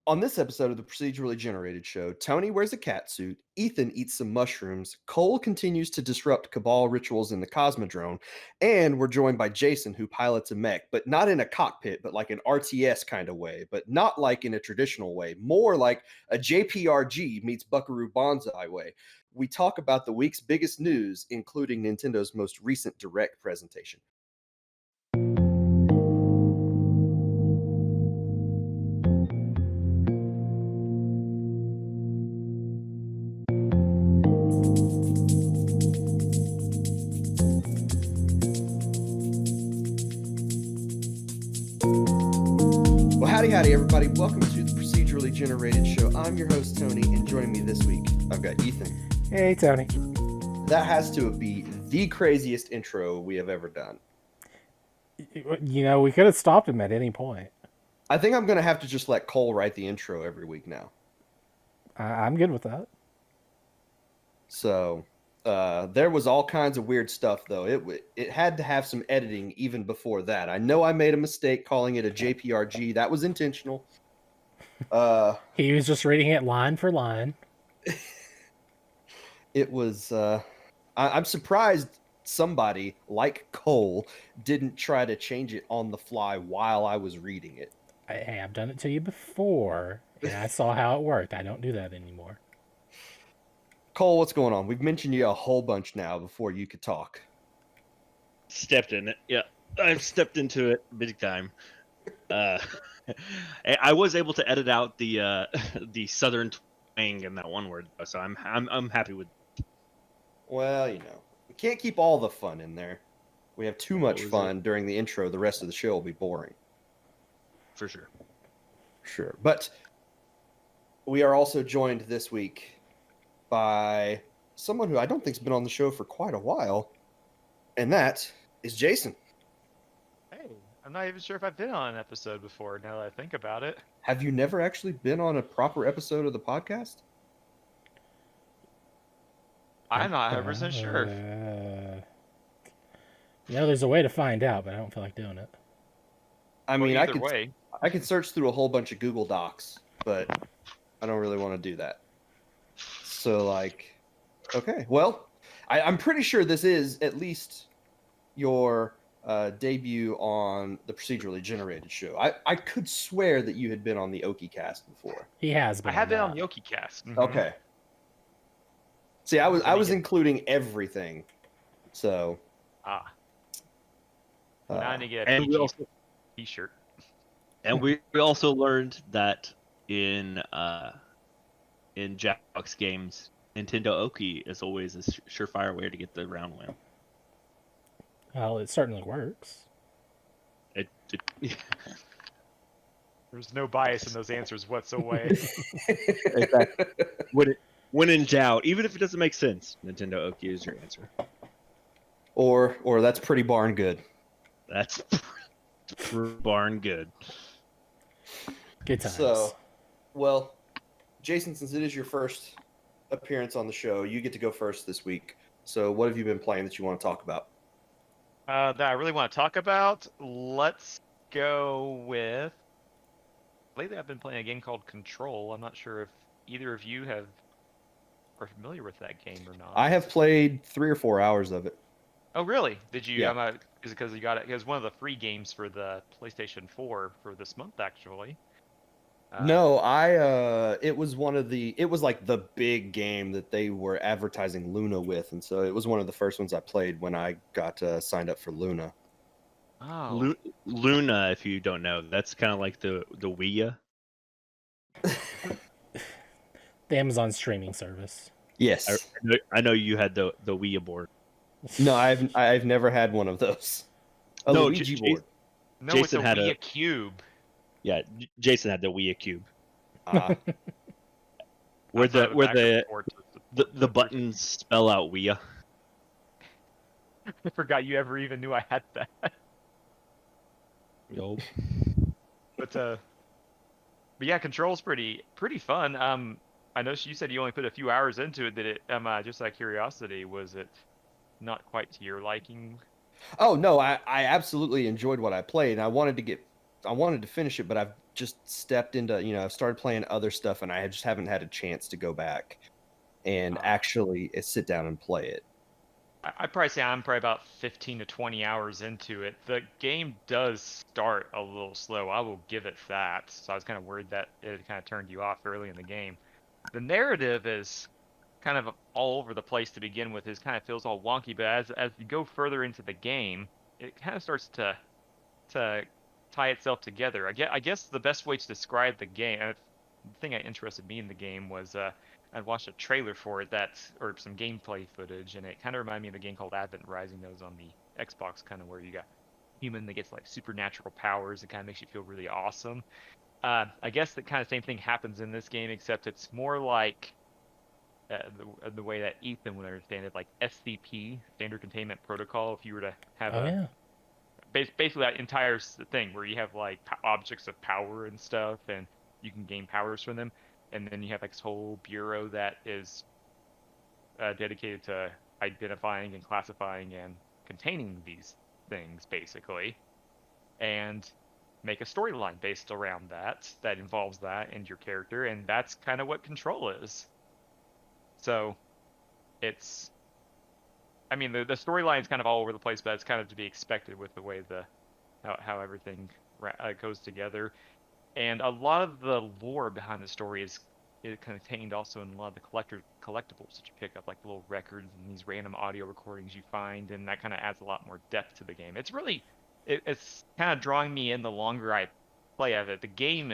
On this episode of the Procedurally Generated Show, Tony wears a catsuit, Ethan eats some mushrooms, Cole continues to disrupt Cabal rituals in the Cosmodrone, and we're joined by Jason, who pilots a mech, but not in a cockpit, but like an RTS kind of way, but not like in a traditional way, more like a JPRG meets Buckaroo Bonzai way. We talk about the week's biggest news, including Nintendo's most recent Direct presentation. Howdy, everybody. Welcome to the Procedurally Generated Show. I'm your host, Tony, and joining me this week, I've got Ethan. Hey, Tony. That has to be the craziest intro we have ever done. You know, we could have stopped him at any point. I think I'm going to have to just let Cole write the intro every week now. I'm good with that. So, there was all kinds of weird stuff, though. It had to have some editing even before that. I know I made a mistake calling it a JPRG. That was intentional. He was just reading it line for line. It was... I'm surprised somebody, like Cole, didn't try to change it on the fly while I was reading it. Hey, I've done it to you before, and I saw how it worked. I don't do that anymore. Cole, what's going on? We've mentioned you a whole bunch now before you could talk. Stepped in it. Yeah, I've stepped into it big time. I was able to edit out the southern twang in that one word, so I'm happy with. Well, you know, we can't keep all the fun in there. We have too much fun during the intro. The rest of the show will be boring. For sure. Sure. But we are also joined this week by someone who I don't think's been on the show for quite a while, and that is Jason. Hey, I'm not even sure if I've been on an episode before, now that I think about it. Have you never actually been on a proper episode of the podcast? I'm not 100% sure. You know, there's a way to find out, but I don't feel like doing it. I mean, either way. I could search through a whole bunch of Google Docs, but I don't really want to do that. So, like, okay, well, I'm pretty sure this is at least your debut on the Procedurally Generated Show. I could swear that you had been on the Oki Cast before. He has been. I have been on the Oki Cast. Mm-hmm. Okay. See, I was including everything, so. Now I need to get And a we also t-shirt. And we also learned that in Jackbox games, Nintendo Oki is always a surefire way to get the round win. Well, it certainly works. There's no bias in those answers whatsoever. Exactly. When in doubt, even if it doesn't make sense, Nintendo Oki is your answer. Or that's pretty darn good. That's pretty darn good. Good times. So, well, Jason, since it is your first appearance on the show, you get to go first this week. So what have you been playing that you want to talk about? That I really want to talk about. Let's go with... Lately I've been playing a game called Control. I'm not sure if either of you are familiar with that game or not. I have played 3 or 4 hours of it. Oh, really? Did you? Yeah. Is it because you got it? It was one of the free games for the PlayStation 4 for this month, actually. No, it was it was like the big game that they were advertising Luna with, and so it was one of the first ones I played when I got signed up for Luna. Oh. Luna, if you don't know, that's kind of like the Wii. The Amazon streaming service. Yes. I know you had the Wii board. No, I've never had one of those. A Luigi board. No, Jason it's a had Wii Cube. Yeah, Jason had the Wii Cube. Where Outside of where back and forth to the buttons spell out Wii. I forgot you ever even knew I had that. Nope. But yeah, Control's pretty fun. I know you said you only put a few hours into it. Did it? Just out of curiosity, was it not quite to your liking? Oh no, I absolutely enjoyed what I played. I wanted to finish it, but I've just stepped into, started playing other stuff, and I just haven't had a chance to go back and actually sit down and play it. I'd probably say I'm probably about 15 to 20 hours into it. The game does start a little slow. I will give it that. So I was kind of worried that it kind of turned you off early in the game. The narrative is kind of all over the place to begin with. It kind of feels all wonky, but as you go further into the game, it kind of starts to tie itself together. I guess the best way to describe the game, the thing that interested me in the game was I watched a trailer for it or some gameplay footage, and it kind of reminded me of a game called Advent Rising that was on the Xbox, kind of where you got human that gets like supernatural powers. It kind of makes you feel really awesome. I guess the kind of same thing happens in this game, except it's more like the way that Ethan would understand it, like SCP, Standard Containment Protocol. If you were to have basically that entire thing where you have like objects of power and stuff, and you can gain powers from them, and then you have like this whole bureau that is dedicated to identifying and classifying and containing these things, basically, and make a storyline based around that involves that and your character, and that's kind of what Control is. So it's, I mean, the storyline is kind of all over the place, but it's kind of to be expected with the way how everything goes together. And a lot of the lore behind the story is contained also in a lot of the collectibles that you pick up, like little records and these random audio recordings you find, and that kind of adds a lot more depth to the game. It's really, it's kind of drawing me in the longer I play of it. The game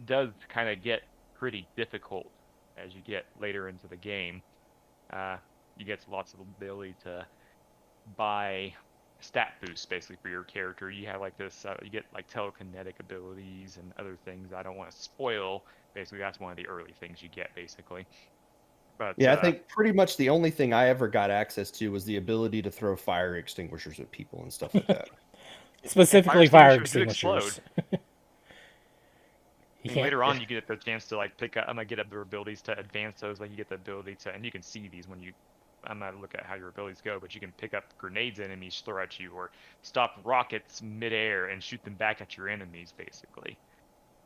does kind of get pretty difficult as you get later into the game. You get lots of ability to buy stat boosts basically for your character. You have like this, you get like telekinetic abilities and other things I don't want to spoil. Basically, that's one of the early things you get, basically. But yeah, I think pretty much the only thing I ever got access to was the ability to throw fire extinguishers at people and stuff like that. Specifically, fire extinguishers. Later on, you get the chance to like pick up. I'm gonna get up the abilities to advance those. Like you get the ability to, and you can see these when you. I'm not look at how your abilities go, but you can pick up grenades enemies throw at you, or stop rockets midair and shoot them back at your enemies, basically.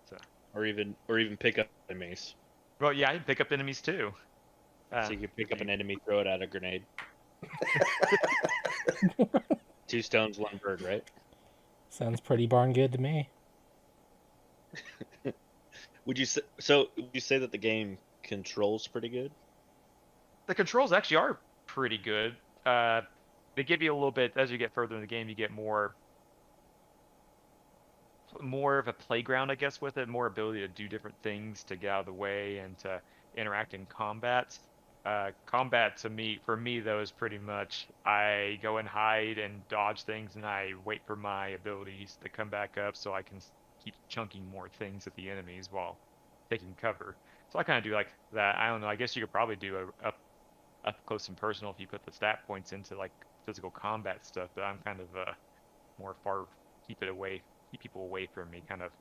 So. Or even pick up enemies. Well, yeah, you can pick up enemies too. So you can pick up an enemy, throw it at a grenade. 2 stones, 1 bird, right? Sounds pretty darn good to me. Would you say that the game controls pretty good? The controls actually are pretty good. They give you a little bit as you get further in the game. You get more of a playground, I guess, with it. More ability to do different things, to get out of the way, and to interact in combat. Combat for me though, is pretty much I go and hide and dodge things, and I wait for my abilities to come back up so I can keep chunking more things at the enemies while taking cover. So I kind of do like that. I don't know. I guess you could probably do a up close and personal if you put the stat points into like physical combat stuff. But I'm kind of more keep people away from me kind of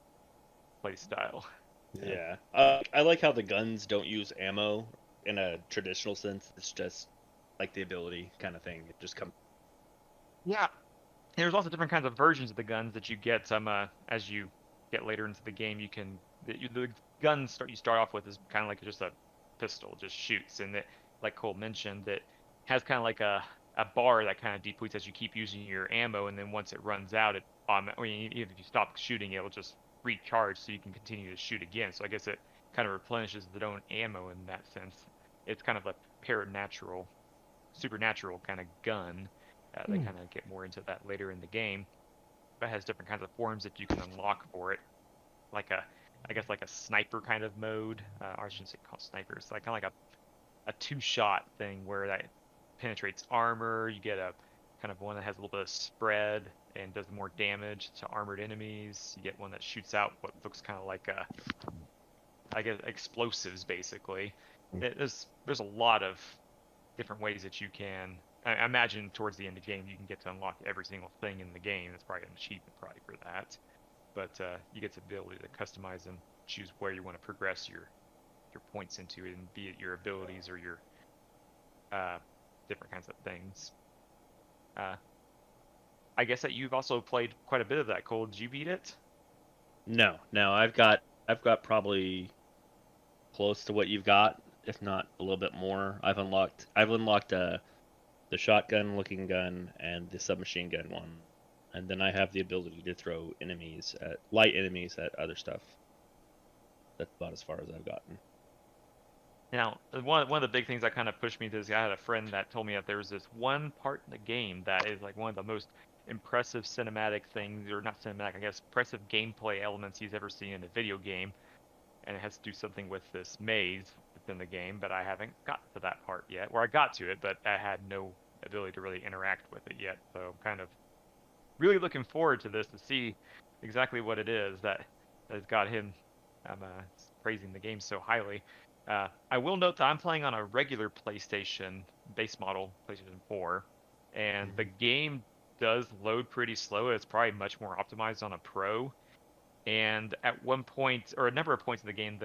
play style. Yeah. I like how the guns don't use ammo in a traditional sense. It's just like the ability kind of thing. It just comes. Yeah. And there's also different kinds of versions of the guns that you get. As you get later into the game, the guns you start off with is kind of like just a pistol, just shoots, and it, like Cole mentioned, it has kind of like a bar that kind of depletes as you keep using your ammo, and then once it runs out, even if you stop shooting, it'll just recharge so you can continue to shoot again. So I guess it kind of replenishes its own ammo in that sense. It's kind of a supernatural kind of gun. They kind of get more into that later in the game. But it has different kinds of forms that you can unlock for it, like I guess like a sniper kind of mode. Or I shouldn't say called snipers. It's like kind of like a 2-shot thing where that penetrates armor. You get a kind of one that has a little bit of spread and does more damage to armored enemies. You get one that shoots out what looks kind of like I guess explosives, basically. There's a lot of different ways that you can. I imagine towards the end of the game you can get to unlock every single thing in the game. That's probably an achievement probably for that. But you get the ability to customize and choose where you want to progress your points into, and be it your abilities or your different kinds of things. I guess that you've also played quite a bit of that, Cole. Did you beat it? No, I've got probably close to what you've got, if not a little bit more. I've unlocked the shotgun looking gun and the submachine gun one. And then I have the ability to throw light enemies at other stuff. That's about as far as I've gotten. Now, one of the big things that kind of pushed me to this, I had a friend that told me that there was this one part in the game that is like one of the most impressive cinematic things, or not cinematic, I guess, impressive gameplay elements he's ever seen in a video game. And it has to do something with this maze within the game, but I haven't gotten to that part yet. Or I got to it, but I had no ability to really interact with it yet. So I'm kind of really looking forward to this to see exactly what it is that has got him praising the game so highly. I will note that I'm playing on a regular PlayStation base model, PlayStation 4, and the game does load pretty slow. It's probably much more optimized on a Pro. And at one point, or a number of points in the game,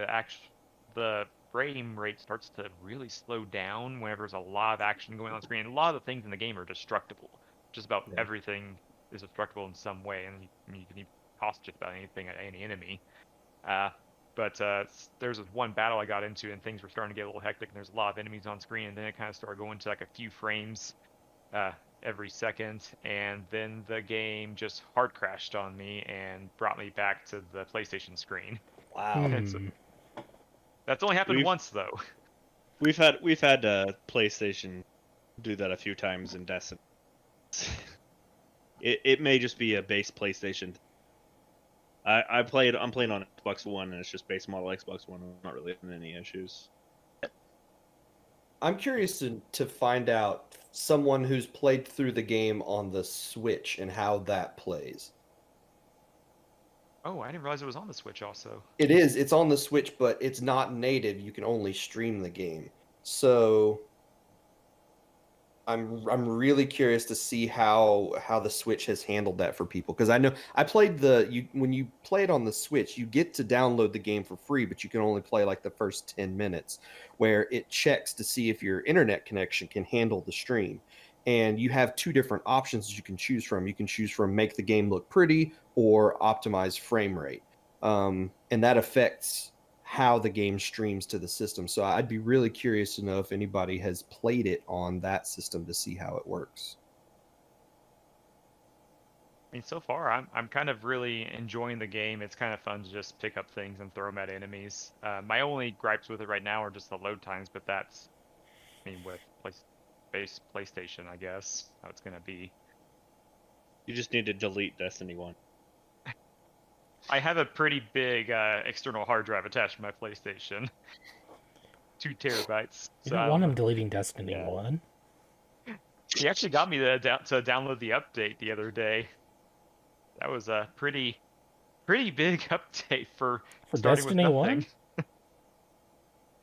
the frame rate starts to really slow down whenever there's a lot of action going on screen. And a lot of the things in the game are destructible. Just about everything is destructible in some way, and you can even toss just about anything at any enemy. But there's this one battle I got into, and things were starting to get a little hectic, and there's a lot of enemies on screen, and then it kind of started going to like a few frames every second, and then the game just hard crashed on me and brought me back to the PlayStation screen. Wow. That's only happened once though. We've had PlayStation do that a few times in Destiny. It may just be a base PlayStation. I'm playing on Xbox One, and it's just base model Xbox One. I'm not really having any issues. I'm curious to find out someone who's played through the game on the Switch and how that plays. Oh, I didn't realize it was on the Switch also. It is. It's on the Switch, but it's not native. You can only stream the game. So I'm really curious to see how the Switch has handled that for people, because I know I played when you play it on the Switch, you get to download the game for free, but you can only play like the first 10 minutes, where it checks to see if your internet connection can handle the stream. And you have two different options you can choose from. You can choose from make the game look pretty or optimize frame rate. And that affects how the game streams to the system. So I'd be really curious to know if anybody has played it on that system to see how it works. I mean, so far I'm kind of really enjoying the game. It's kind of fun to just pick up things and throw them at enemies. My only gripes with it right now are just the load times, but that's, I mean, with base PlayStation, I guess, how it's gonna be. You just need to delete Destiny 1. I have a pretty big external hard drive attached to my PlayStation. 2 terabytes. You don't want him deleting Destiny 1. He actually got me to download the update the other day. That was a pretty big update for starting Destiny with 1?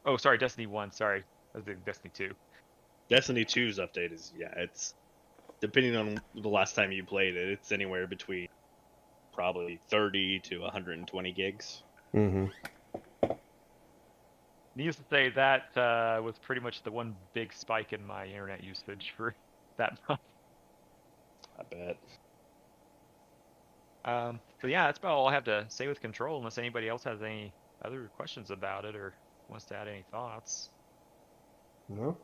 Oh, sorry, Destiny 1. Sorry, I was thinking Destiny 2. Destiny 2's update is, it's depending on the last time you played it, it's anywhere between probably 30 to 120 gigs. Mm-hmm. Needless to say, that was pretty much the one big spike in my internet usage for that month. I bet. But yeah, that's about all I have to say with Control, unless anybody else has any other questions about it or wants to add any thoughts. No.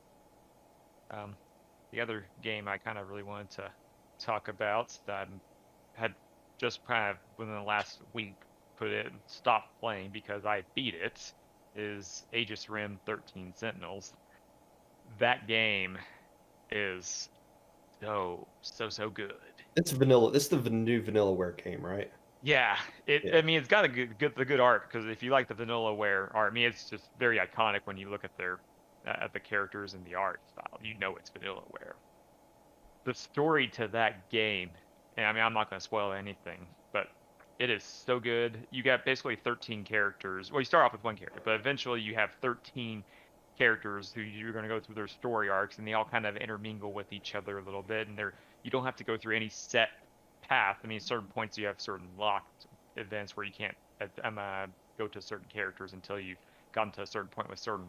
The other game I kind of really wanted to talk about that I had just kind of within the last week stopped playing because I beat it, is Aegis Rim 13 Sentinels. That game is so good. It's vanilla. It's the new Vanillaware game, right? Yeah, I mean, it's got the good art, because if you like the Vanillaware art, I mean, it's just very iconic when you look at at the characters and the art style. You know it's Vanillaware. The story to that game, and I mean, I'm not going to spoil anything, but it is so good. You got basically 13 characters. Well, you start off with one character, but eventually you have 13 characters who you're going to go through their story arcs, and they all kind of intermingle with each other a little bit, and you don't have to go through any set path. I mean, certain points you have certain locked events where you can't go to certain characters until you've gotten to a certain point with certain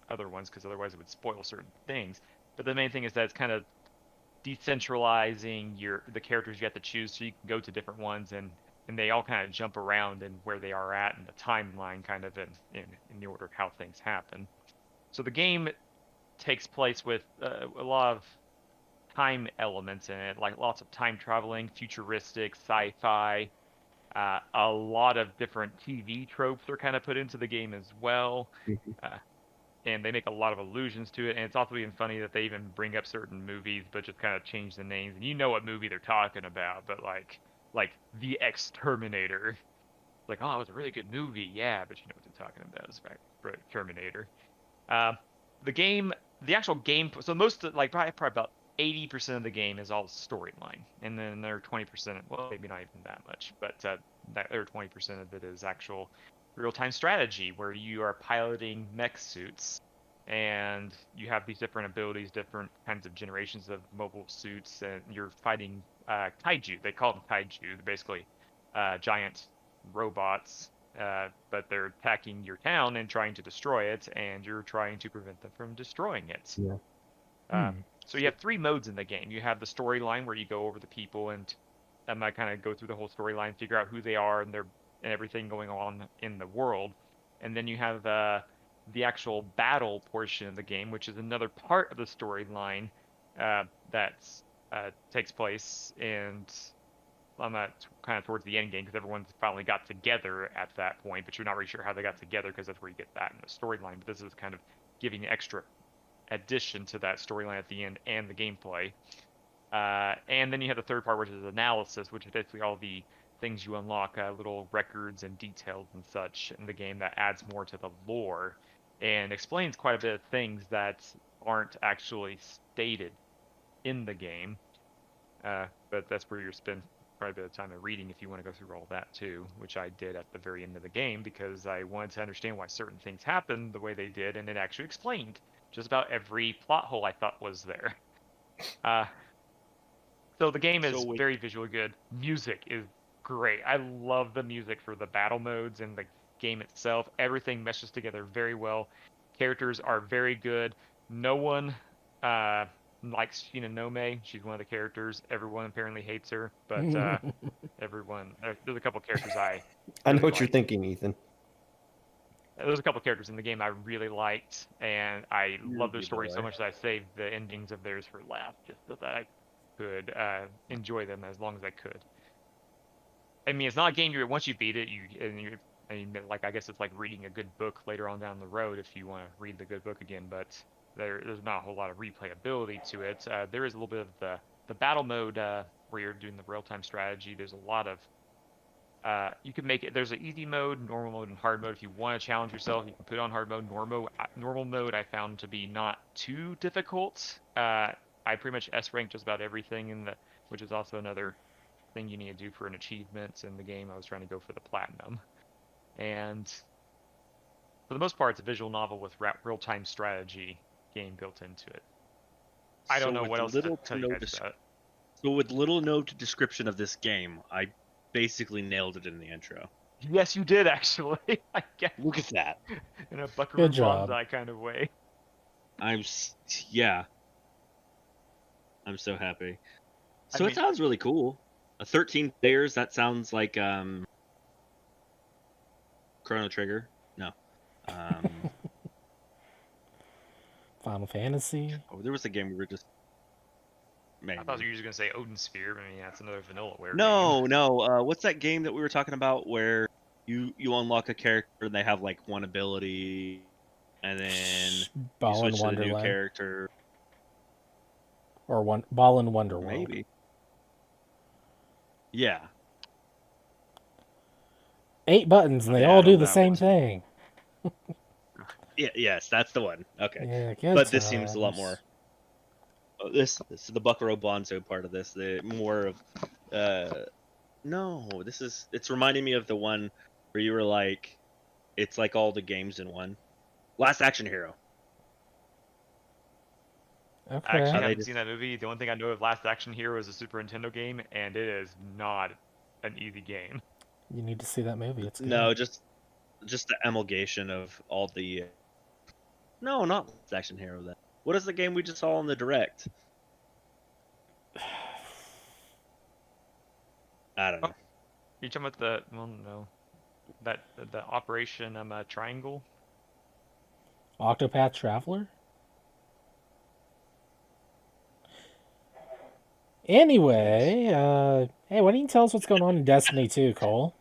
other ones, because otherwise it would spoil certain things. But the main thing is that it's kind of decentralizing the characters you have to choose, so you can go to different ones and and they all kind of jump around in where they are at in the timeline, kind of in the order of how things happen. So the game takes place with a lot of time elements in it, like lots of time traveling, futuristic, sci-fi. A lot of different TV tropes are kind of put into the game as well. And they make a lot of allusions to it. And it's also even funny that they even bring up certain movies, but just kind of change the names. And you know what movie they're talking about, but like The Exterminator. Like, oh, it was a really good movie, yeah, but you know what they're talking about. It's right, Terminator. The actual game. So most like probably about 80% of the game is all storyline, and then another 20%. Well, maybe not even that much, but that other 20% of it is actual real-time strategy, where you are piloting mech suits, and you have these different abilities, different kinds of generations of mobile suits, and you're fighting kaiju. They call them kaiju. They're basically giant robots, but they're attacking your town and trying to destroy it, and you're trying to prevent them from destroying it. Yeah. So you have 3 modes in the game. You have the storyline, where you go over the people and I kind of go through the whole storyline, figure out who they are and everything going on in the world. And then you have the actual battle portion of the game, which is another part of the storyline that takes place, and I'm not kind of towards the end game because everyone's finally got together at that point, but you're not really sure how they got together because that's where you get that in the storyline. But this is kind of giving extra addition to that storyline at the end and the gameplay. And then you have the third part, which is analysis, which is basically all the things you unlock, little records and details and such in the game that adds more to the lore and explains quite a bit of things that aren't actually stated in the game. But that's where you spend quite a bit of time at reading if you want to go through all that too, which I did at the very end of the game because I wanted to understand why certain things happened the way they did, and it actually explained just about every plot hole I thought was there. So the game is very visually good. Music is great. I love the music for the battle modes and the game itself. Everything meshes together very well. Characters are very good. No one likes Shinonome. She's one of the characters. Everyone apparently hates her, but everyone. There's a couple characters I know what you're thinking, Ethan. There's a couple characters in the game I really liked, and I love their story so much that I saved the endings of theirs for last, just so that I could enjoy them as long as I could. I mean, it's not a game you once you beat it, like I guess it's like reading a good book later on down the road if you want to read the good book again. But there's not a whole lot of replayability to it. There is a little bit of the battle mode where you're doing the real-time strategy. There's a lot of you can make it. There's an easy mode, normal mode, and hard mode. If you want to challenge yourself, you can put on hard mode. Normal mode I found to be not too difficult. I pretty much S-ranked just about everything which is also another thing you need to do for an achievement in the game. I was trying to go for the platinum, and for the most part, it's a visual novel with real-time strategy game built into it. I don't know what else to tell you guys about it. So with little no description of this game, I basically nailed it in the intro. Yes, you did actually. I guess. Look at that. In a Buckaroo Bonzai kind of way. I'm so happy. So it sounds really cool. 13 players, that sounds like Chrono Trigger. No. Final Fantasy. Oh, there was a game we were just Maybe. I thought you were just going to say Odin Sphere, but I mean, that's another vanillaware game. No. What's that game that we were talking about where you unlock a character and they have like one ability and then Ball you switch in to the new Wonderland. character? Or Ball in Wonderworld. Maybe. Yeah. 8 buttons and they all do the same thing. Yes, that's the one. Okay. Yeah, but this seems a lot more. This is the Buckaroo Bonzai part of this. The more of, no, it's reminding me of the one where you were like, it's like all the games in one. Last Action Hero. Okay. Actually, I haven't seen that movie. The only thing I know of Last Action Hero is a Super Nintendo game, and it is not an easy game. You need to see that movie. It's good. No, just the emulgation of all the. No, not Last Action Hero. Then what is the game we just saw on the Direct? I don't know. You talking about the no, that the Operation Triangle? Octopath Traveler? Anyway, hey, why don't you tell us what's going on in Destiny 2, Cole?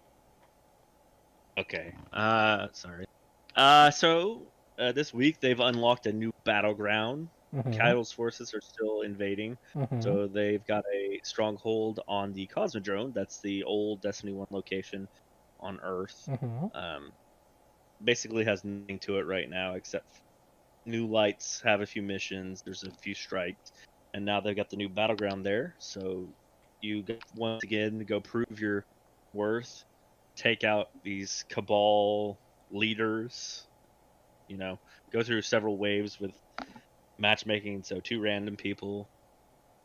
Okay. Sorry. This week they've unlocked a new battleground. Mm-hmm. Caiatl's forces are still invading, Mm-hmm. so they've got a stronghold on the Cosmodrone. That's the old Destiny 1 location on Earth. Mm-hmm. Basically has nothing to it right now except new lights, have a few missions, there's a few strikes, and now they've got the new battleground there. So you once again go prove your worth, take out these Cabal leaders, go through several waves with matchmaking. So 2 random people,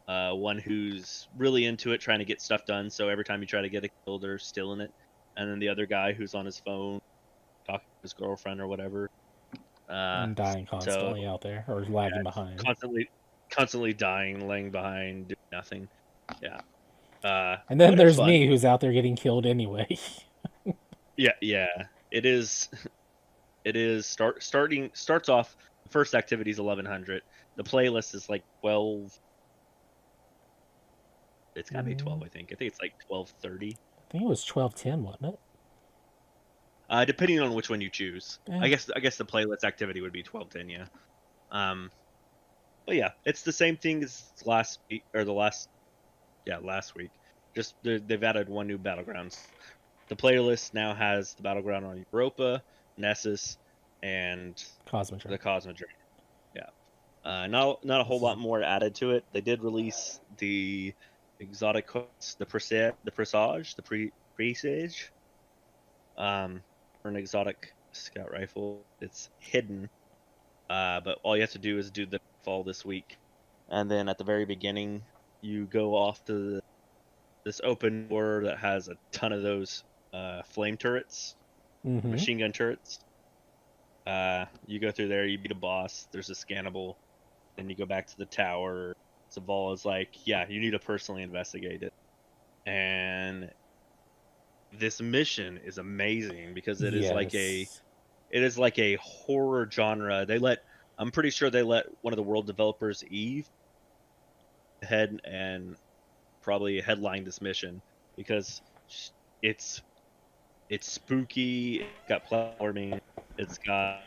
one who's really into it, trying to get stuff done. So every time you try to get a kill, they're still in it. And then the other guy who's on his phone, talking to his girlfriend or whatever. And dying So constantly out there, or lagging yeah, behind. constantly dying, laying behind, doing nothing. Yeah. And then But it's there's fun. me, who's out there getting killed anyway. Yeah. It is. Starts off. The first activity is 1100. The playlist is like 12. It's gotta be 12, I think. I think it's like 1230. I think it was 12:10, wasn't it? Depending on which one you choose. Yeah. I guess the playlist activity would be 1210. Yeah. But yeah, it's the same thing as last week last week. Just they've added one new battlegrounds. The playlist now has the battleground on Europa, Nessus, and Cosmodrome. the Cosmodrome. Yeah. Not a whole lot more added to it. They did release the exotic quests, the presage, for an exotic scout rifle. It's hidden, but all you have to do is do the fall this week, and then at the very beginning, you go off to this open door that has a ton of those flame turrets, Mm-hmm. machine gun turrets. You go through there, you beat a boss. There's a scannable. Then you go back to the tower. Zavala is like, yeah, you need to personally investigate it. And this mission is amazing because it is like a horror genre. I'm pretty sure they let one of the world developers, Eve, ahead and probably headline this mission because it's spooky. It's got platforming. It's got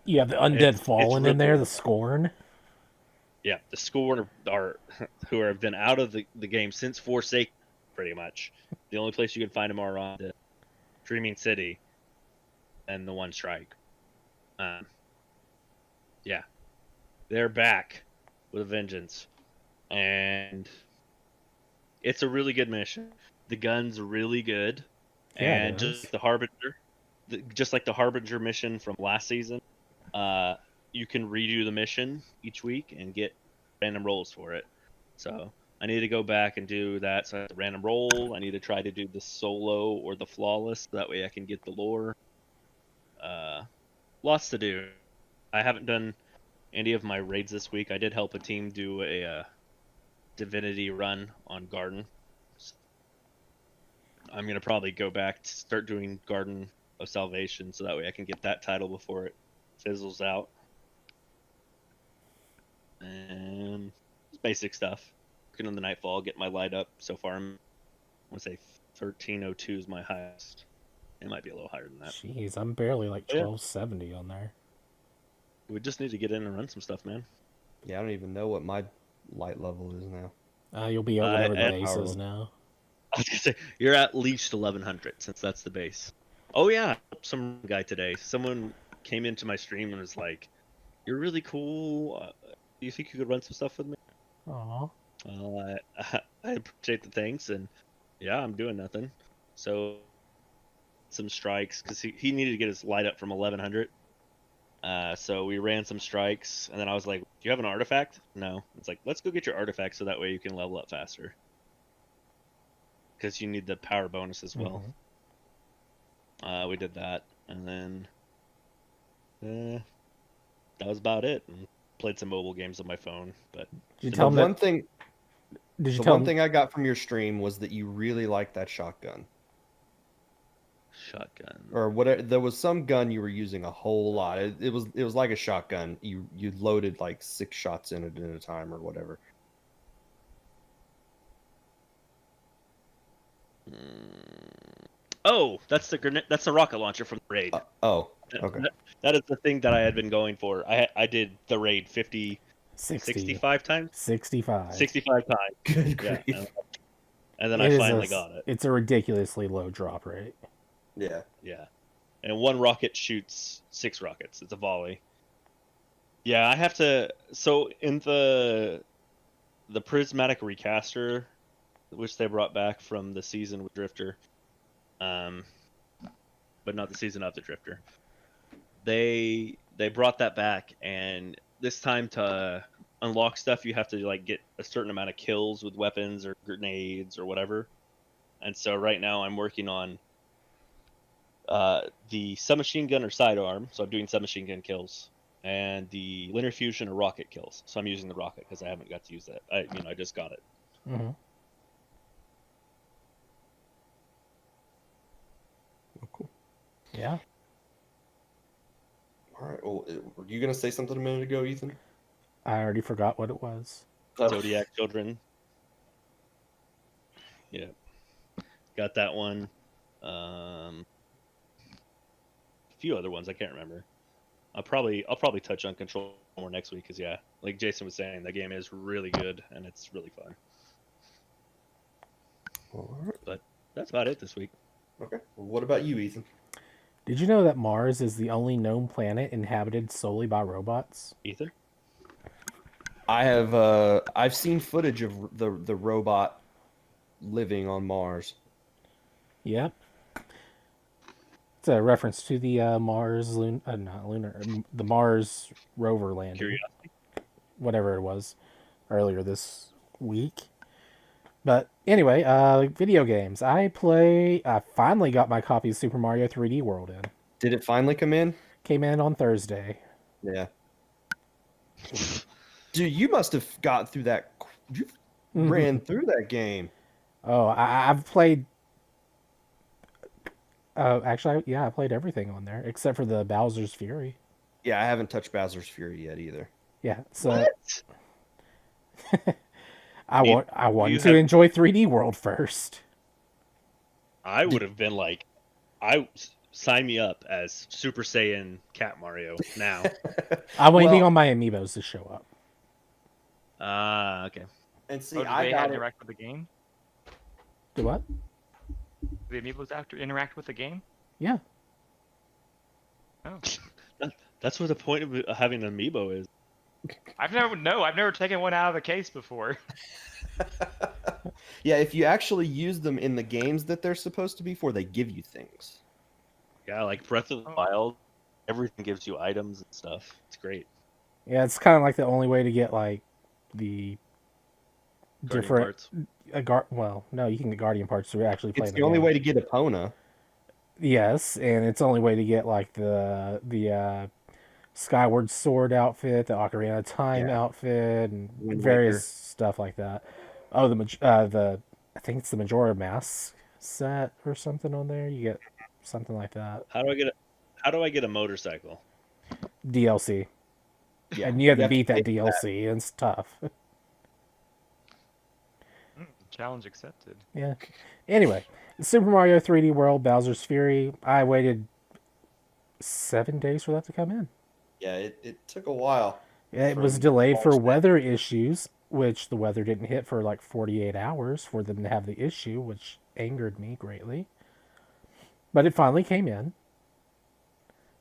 You have the undead fallen in there, the Scorn. Yeah, the Scorn are who have been out of the game since Forsaken, pretty much. The only place you can find them are on the Dreaming City and the One Strike. Yeah, they're back with a vengeance, and it's a really good mission. The gun's really good, Yeah, and just like the Harbinger mission from last season, you can redo the mission each week and get random rolls for it. So I need to go back and do that. So I have the random roll. I need to try to do the solo or the flawless. So that way I can get the lore. Lots to do. I haven't done any of my raids this week. I did help a team do a Divinity run on Garden. I'm going to probably go back to start doing Garden of Salvation so that way I can get that title before it fizzles out. And it's basic stuff. Working on the Nightfall, get my light up. So far, I'm going to say 1302 is my highest. It might be a little higher than that. Jeez, I'm barely like 1270 on there. We just need to get in and run some stuff, man. Yeah, I don't even know what my light level is now. You'll be at whatever the base is now. I was going to say, you're at least 1100 since that's the base. Oh, yeah. Some guy today. Someone came into my stream and was like, you're really cool. Do you think you could run some stuff with me? Aww. I appreciate the thanks, and yeah, I'm doing nothing. So, some strikes, because he needed to get his light up from 1100. So we ran some strikes, and then I was like, do you have an artifact? No. It's like, let's go get your artifact so that way you can level up faster. Because you need the power bonus as well. Mm-hmm. We did that, and then that was about it. And played some mobile games on my phone, but Did you tell The him one thing Did you the tell one him? thing I got from your stream was that you really like that shotgun. Shotgun. or whatever. There was some gun you were using a whole lot. It was like a shotgun. You loaded like 6 shots in it at a time or whatever. Oh, that's the rocket launcher from the raid. Oh, okay. That is the thing that I had been going for. I did the raid 65 times. 65. 65 times. Good Yeah, grief. and then It I is finally got it. It's a ridiculously low drop rate. Yeah. Yeah, and one rocket shoots 6 rockets. It's a volley. Yeah, I have to. So in the prismatic recaster, which they brought back from the season with Drifter, but not the season of the Drifter. They brought that back, and this time to unlock stuff, you have to like get a certain amount of kills with weapons or grenades or whatever. And so right now I'm working on the submachine gun or sidearm, so I'm doing submachine gun kills, and the linear fusion or rocket kills. So I'm using the rocket because I haven't got to use that. I just got it. Mm-hmm. Oh, cool. Yeah. All right. Well, were you gonna say something a minute ago, Ethan? I already forgot what it was. Zodiac Children. Yeah, got that one. A few other ones I can't remember. I'll probably touch on Control more next week because like Jason was saying, the game is really good and it's really fun. All right. But that's about it this week. Okay. Well, what about you, Ethan? Did you know that Mars is the only known planet inhabited solely by robots? Ethan? I have I've seen footage of the robot living on Mars. Yep. It's a reference to the the Mars rover landing, Curiosity? whatever it was, earlier this week. But anyway, video games. I finally got my copy of Super Mario 3D World in. Did it finally come in? Came in on Thursday. Yeah. Dude, you must have got through that. You ran through that game. Oh, I've played. Actually, I played everything on there except for the Bowser's Fury. Yeah, I haven't touched Bowser's Fury yet either. Yeah, so What? I wanted to enjoy 3D World first. I would have been like, sign me up as Super Saiyan Cat Mario now. I'm waiting on my amiibos to show up. Okay. And see, Oh, do I they got it. interact with the game? Do what? Do the amiibos interact with the game? Yeah. Oh, That's what the point of having an amiibo is. I've never taken one out of the case before. Yeah, if you actually use them in the games that they're supposed to be for, they give you things. Yeah, like Breath of the Wild, everything gives you items and stuff. It's great. Yeah, it's kind of like the only way to get like the Guardian different parts. well, no, you can get Guardian parts to actually play It's the the only game. way to get Epona. Yes, and it's the only way to get like the Skyward Sword outfit, the Ocarina of Time outfit, and Wind various Waker. stuff like that. Oh, I think it's the Majora Mask set or something on there. You get something like that. How do I get a motorcycle? DLC. Yeah, And you have to have to beat that pay DLC, and it's tough. Challenge accepted. Yeah. Anyway, Super Mario 3D World, Bowser's Fury. I waited 7 days for that to come in. Yeah, it took a while. Yeah, it was From delayed for launch day. weather issues, which the weather didn't hit for like 48 hours for them to have the issue, which angered me greatly. But it finally came in.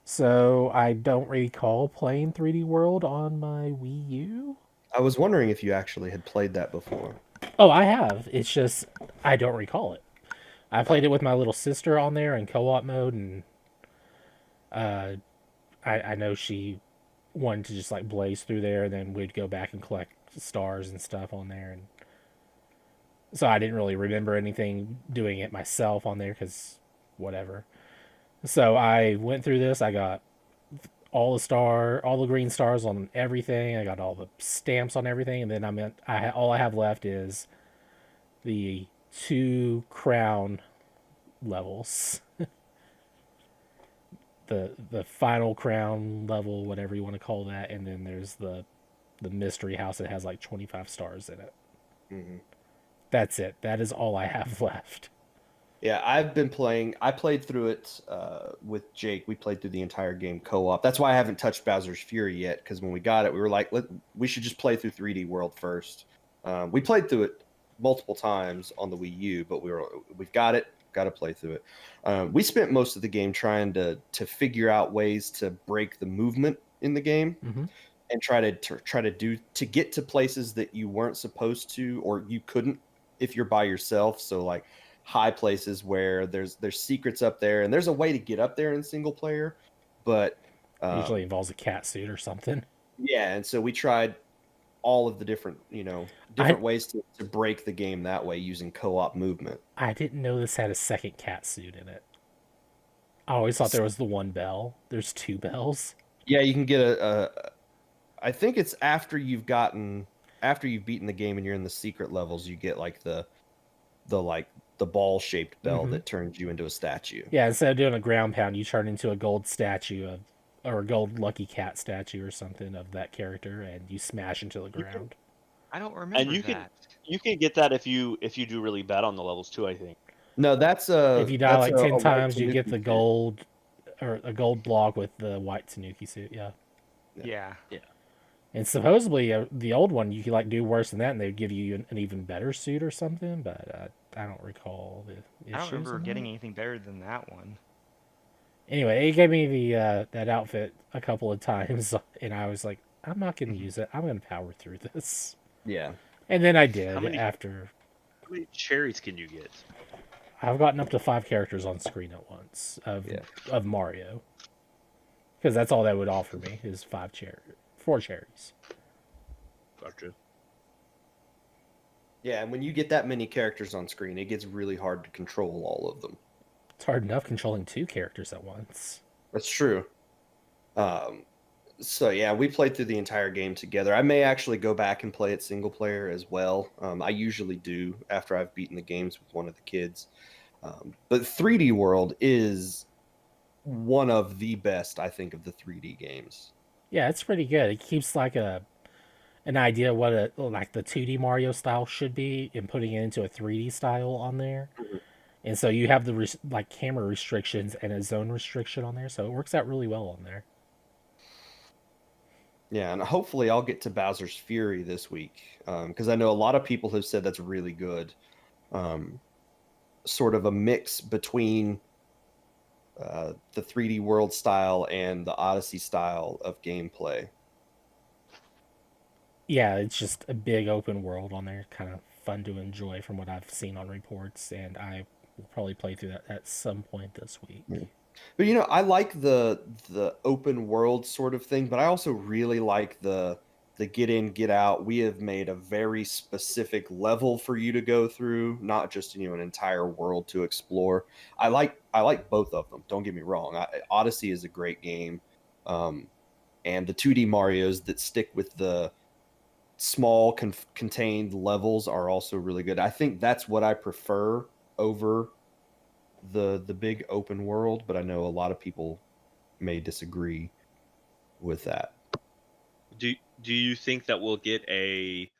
So I don't recall playing 3D World on my Wii U. I was wondering if you actually had played that before. Oh, I have. It's just I don't recall it. I played it with my little sister on there in co-op mode, and I know she wanted to just like blaze through there, and then we'd go back and collect stars and stuff on there, and so I didn't really remember anything doing it myself on there because whatever. So I went through this. I got all the green stars on everything. I got all the stamps on everything, and then all I have left is the 2 crown levels. the final crown level, whatever you want to call that, and then there's the mystery house that has like 25 stars in it. Mm-hmm. That's it. That is all I have left. Yeah, I've been playing. I played through it with Jake. We played through the entire game co-op. That's why I haven't touched Bowser's Fury yet, because when we got it, we were like, we should just play through 3D World first. We played through it multiple times on the Wii U, but we've got it. Got to play through it. We spent most of the game trying to figure out ways to break the movement in the game, Mm-hmm. and try to get to places that you weren't supposed to, or you couldn't if you're by yourself. So like high places where there's secrets up there, and there's a way to get up there in single player, but Usually involves a cat suit or something. yeah. And so we tried all of the different ways to break the game that way using co-op movement. I didn't know this had a second cat suit in it. I always thought there was the one bell. There's two bells. Yeah, you can get I think it's after you've beaten the game and you're in the secret levels, you get like the ball shaped bell Mhm. that turns you into a statue. Yeah, instead of doing a ground pound, you turn into a gold statue or a gold lucky cat statue or something of that character, and you smash into the ground. I don't remember And you can get that if you do really bad on the levels too, I think. No, that's If you die like 10 white times, you get Tanuki the suit. gold or a gold block with the white Tanuki suit. Yeah. Yeah. And supposedly the old one, you could like do worse than that, and they'd give you an even better suit or something. But I don't recall the issues. I don't remember on getting that. anything better than that one. Anyway, it gave me the that outfit a couple of times, and I was like, I'm not going to use it. I'm going to power through this. Yeah. And then I did. How many cherries can you get? I've gotten up to 5 characters on screen at once of Mario, because that's all that would offer me is 4 cherries. Gotcha. Yeah, and when you get that many characters on screen, it gets really hard to control all of them. It's hard enough controlling 2 characters at once. That's true. So yeah, we played through the entire game together. I may actually go back and play it single player as well. I usually do after I've beaten the games with one of the kids. But 3D World is one of the best, I think, of the 3D games. Yeah, it's pretty good. It keeps like an idea of what like the 2D Mario style should be, and putting it into a 3D style on there. Mhm. And so you have the like camera restrictions and a zone restriction on there, so it works out really well on there. Yeah, and hopefully I'll get to Bowser's Fury this week, because I know a lot of people have said that's really good. Sort of a mix between the 3D World style and the Odyssey style of gameplay. Yeah, it's just a big open world on there, kind of fun to enjoy from what I've seen on reports, and I will probably play through that at some point this week. Yeah. But I like the open world sort of thing, but I also really like the get in, get out. We have made a very specific level for you to go through, not just an entire world to explore. I like both of them. Don't get me wrong. Odyssey is a great game, and the 2D Mario's that stick with the small contained levels are also really good. I think that's what I prefer over the big open world, but I know a lot of people may disagree with that. Do you think that we'll get a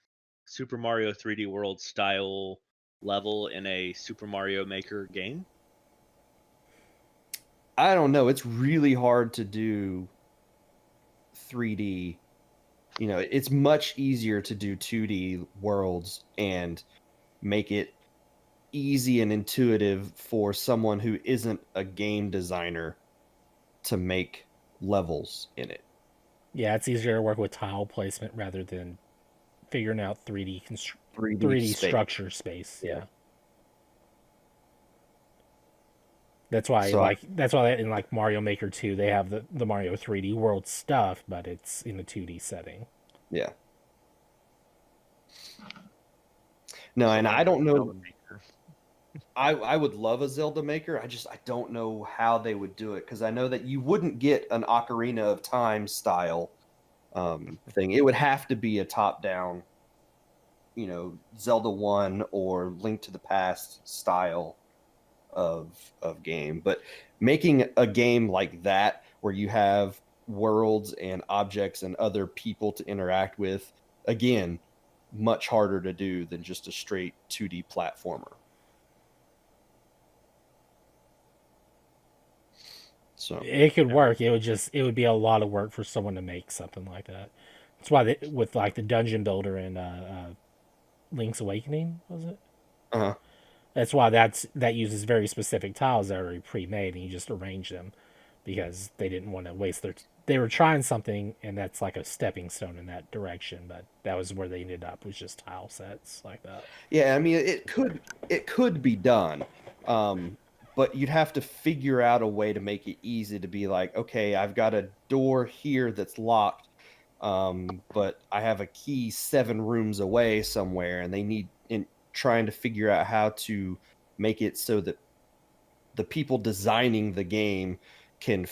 Super Mario 3D World style level in a Super Mario Maker game? I don't know. It's really hard to do 3D. It's much easier to do 2D worlds and make it easy and intuitive for someone who isn't a game designer to make levels in it. Yeah, it's easier to work with tile placement rather than figuring out 3D 3D space. structure space. Yeah. That's why in like Mario Maker 2 they have the Mario 3D World stuff, but it's in a 2D setting. Yeah. No, and I don't know. I would love a Zelda Maker. I don't know how they would do it, because I know that you wouldn't get an Ocarina of Time style thing. It would have to be a top-down, Zelda 1 or Link to the Past style of game. But making a game like that where you have worlds and objects and other people to interact with, again, much harder to do than just a straight 2D platformer. So It could work. It would be a lot of work for someone to make something like that. That's why with like the dungeon builder in Link's Awakening, was it? uh-huh. That's why that uses very specific tiles that are already pre-made, and you just arrange them because they didn't want to waste their. They were trying something, and that's like a stepping stone in that direction. But that was where they ended up, was just tile sets like that. Yeah, I mean, it could be done, but you'd have to figure out a way to make it easy to be like, okay, I've got a door here that's locked, but I have a key 7 rooms away somewhere, and they need in trying to figure out how to make it so that the people designing the game can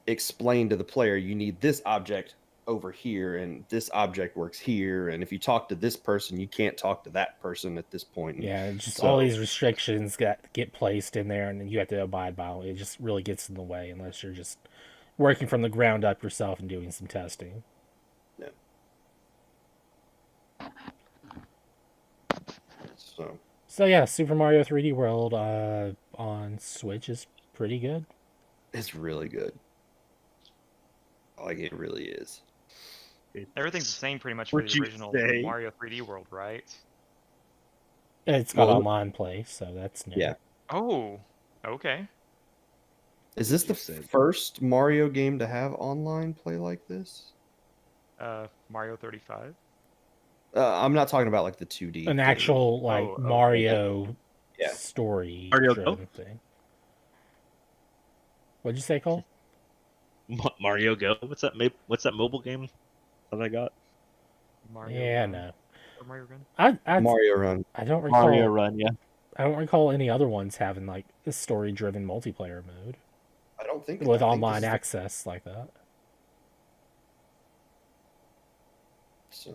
explain to the player, you need this object over here and this object works here, and if you talk to this person you can't talk to that person at this point. Yeah, just So- all these restrictions get placed in there, and then you have to abide by them. It just really gets in the way unless you're just working from the ground up yourself and doing some testing. Yeah. So yeah, Super Mario 3D World on Switch is pretty good. It's really good. Like, it really is. Everything's the same pretty much for Would the you original say? Mario 3D World, right? It's got Well, online play, so that's new. Yeah. Oh, okay. Is this the Said. first Mario game to have online play like this? Mario 35. I'm not talking about like the 2D. An game. actual like Oh, okay. Mario Yeah. story Mario driven thing. What'd you say, Cole? Mario Go. What's that mobile game that I got? Mario Yeah, Run. no. Or Mario Run? Mario Run. I don't recall. Mario Run, yeah. I don't recall any other ones having like a story-driven multiplayer mode I don't think with I think online this is the- access like that. So,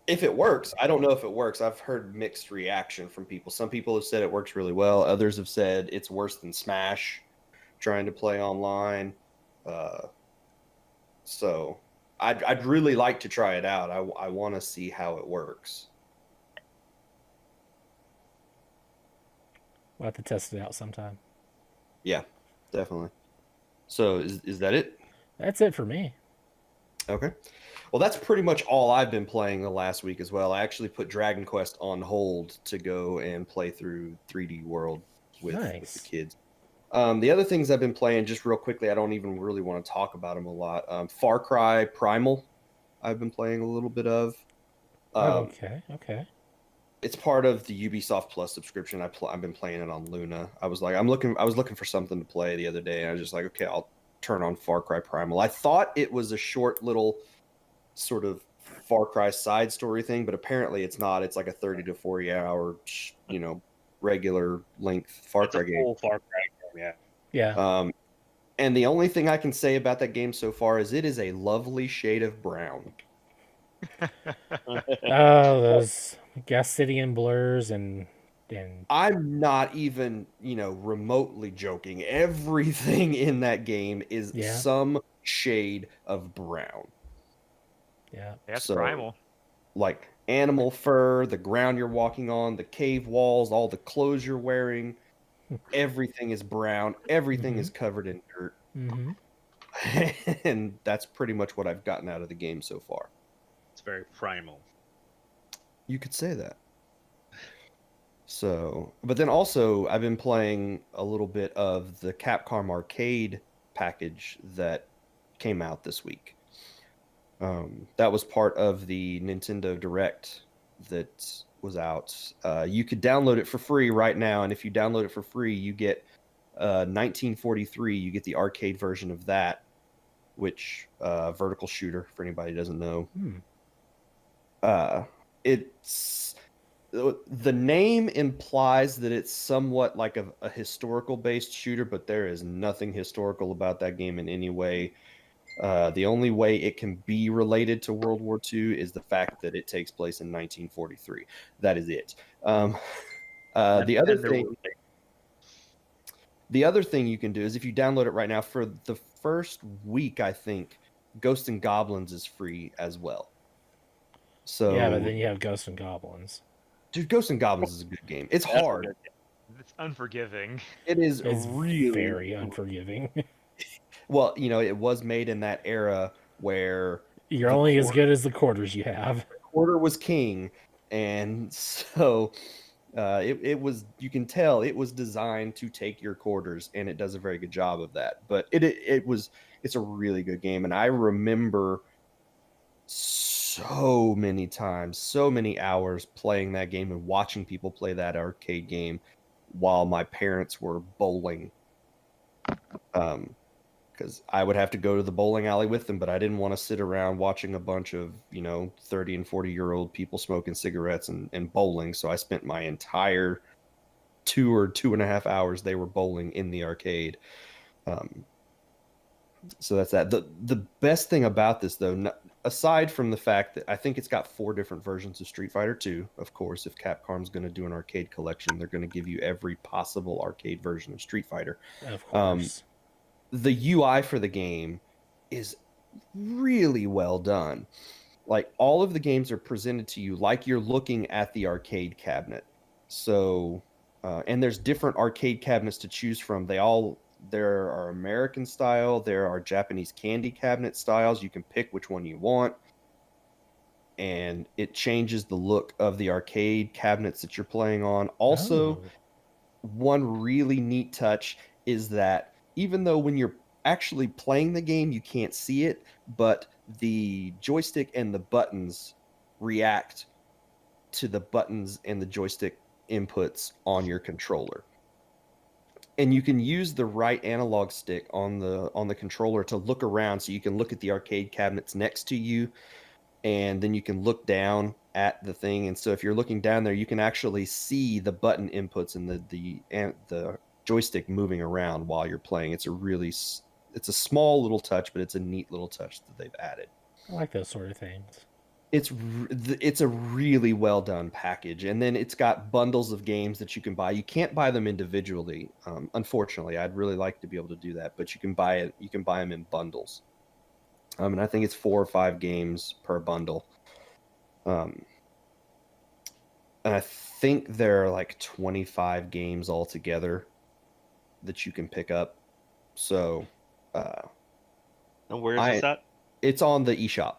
if it works, I don't know if it works. I've heard mixed reaction from people. Some people have said it works really well. Others have said it's worse than Smash trying to play online. So I'd really like to try it out. I want to see how it works. We'll have to test it out sometime. Yeah, definitely. So is that it? That's it for me. Okay. Well, that's pretty much all I've been playing the last week as well. I actually put Dragon Quest on hold to go and play through 3D World with Nice. the kids. The other things I've been playing, just real quickly, I don't even really want to talk about them a lot. Far Cry Primal, I've been playing a little bit of. Okay. It's part of the Ubisoft Plus subscription. I've been playing it on Luna. I was looking for something to play the other day, and I was just like, okay, I'll turn on Far Cry Primal. I thought it was a short little sort of Far Cry side story thing, but apparently it's not. It's like a 30 to 40 hour, regular length Far It's Cry a game. full Far Cry game, yeah. Yeah. And the only thing I can say about that game so far is it is a lovely shade of brown. Oh, those Gastidian blurs and I'm not even, remotely joking. Everything in that game is Yeah. some shade of brown. yeah. That's So- Primal. Like animal fur, the ground you're walking on, the cave walls, all the clothes you're wearing. Everything is brown. Everything is covered in dirt. Mm-hmm. And that's pretty much what I've gotten out of the game so far. It's very primal. You could say that. So, but then also I've been playing a little bit of the Capcom Arcade package that came out this week. That was part of the Nintendo Direct that was out. You could download it for free right now, and if you download it for free, you get 1943. You get the arcade version of that, which vertical shooter for anybody who doesn't know. It's the name implies that it's somewhat like a historical based shooter, but there is nothing historical about that game in any way. The only way it can be related to World War II is the fact that it takes place in 1943. That is it. The other thing, The other thing you can do is if you download it right now, for the first week, I think Ghosts and Goblins is free as well. So Yeah, but then you have Ghosts and Goblins. dude, Ghosts and Goblins is a good game. It's hard. It's unforgiving. It is It's really very unforgiving. well. You know, it was made in that era where You're the only as good as the quarters you have. quarter was king, and so it was. You can tell it was designed to take your quarters, and it does a very good job of that. But it's a really good game, and I remember so many times, so many hours playing that game and watching people play that arcade game while my parents were bowling. Because I would have to go to the bowling alley with them, but I didn't want to sit around watching a bunch of, 30 and 40-year-old people smoking cigarettes and bowling. So I spent my entire 2 or 2.5 hours they were bowling in the arcade. So that's that. The best thing about this, though, aside from the fact that I think it's got 4 different versions of Street Fighter 2, of course, if Capcom's going to do an arcade collection, they're going to give you every possible arcade version of Street Fighter. Of course. The UI for the game is really well done. Like, all of the games are presented to you like you're looking at the arcade cabinet. So, and there's different arcade cabinets to choose from. There are American style, there are Japanese candy cabinet styles. You can pick which one you want. And it changes the look of the arcade cabinets that you're playing on. Also, one really neat touch is that even though when you're actually playing the game, you can't see it, but the joystick and the buttons react to the buttons and the joystick inputs on your controller. And you can use the right analog stick on the controller to look around, so you can look at the arcade cabinets next to you, and then you can look down at the thing. And so if you're looking down there, you can actually see the button inputs and the joystick moving around while you're playing. It's a small little touch, but it's a neat little touch that they've added. I like those sort of things. It's a really well done package, and then it's got bundles of games that you can buy. You can't buy them individually, unfortunately. I'd really like to be able to do that, but you can buy it. You can buy them in bundles, and I think it's 4 or 5 games per bundle. And I think there are like 25 games altogether that you can pick up. So, and where is this at? It's on the eShop.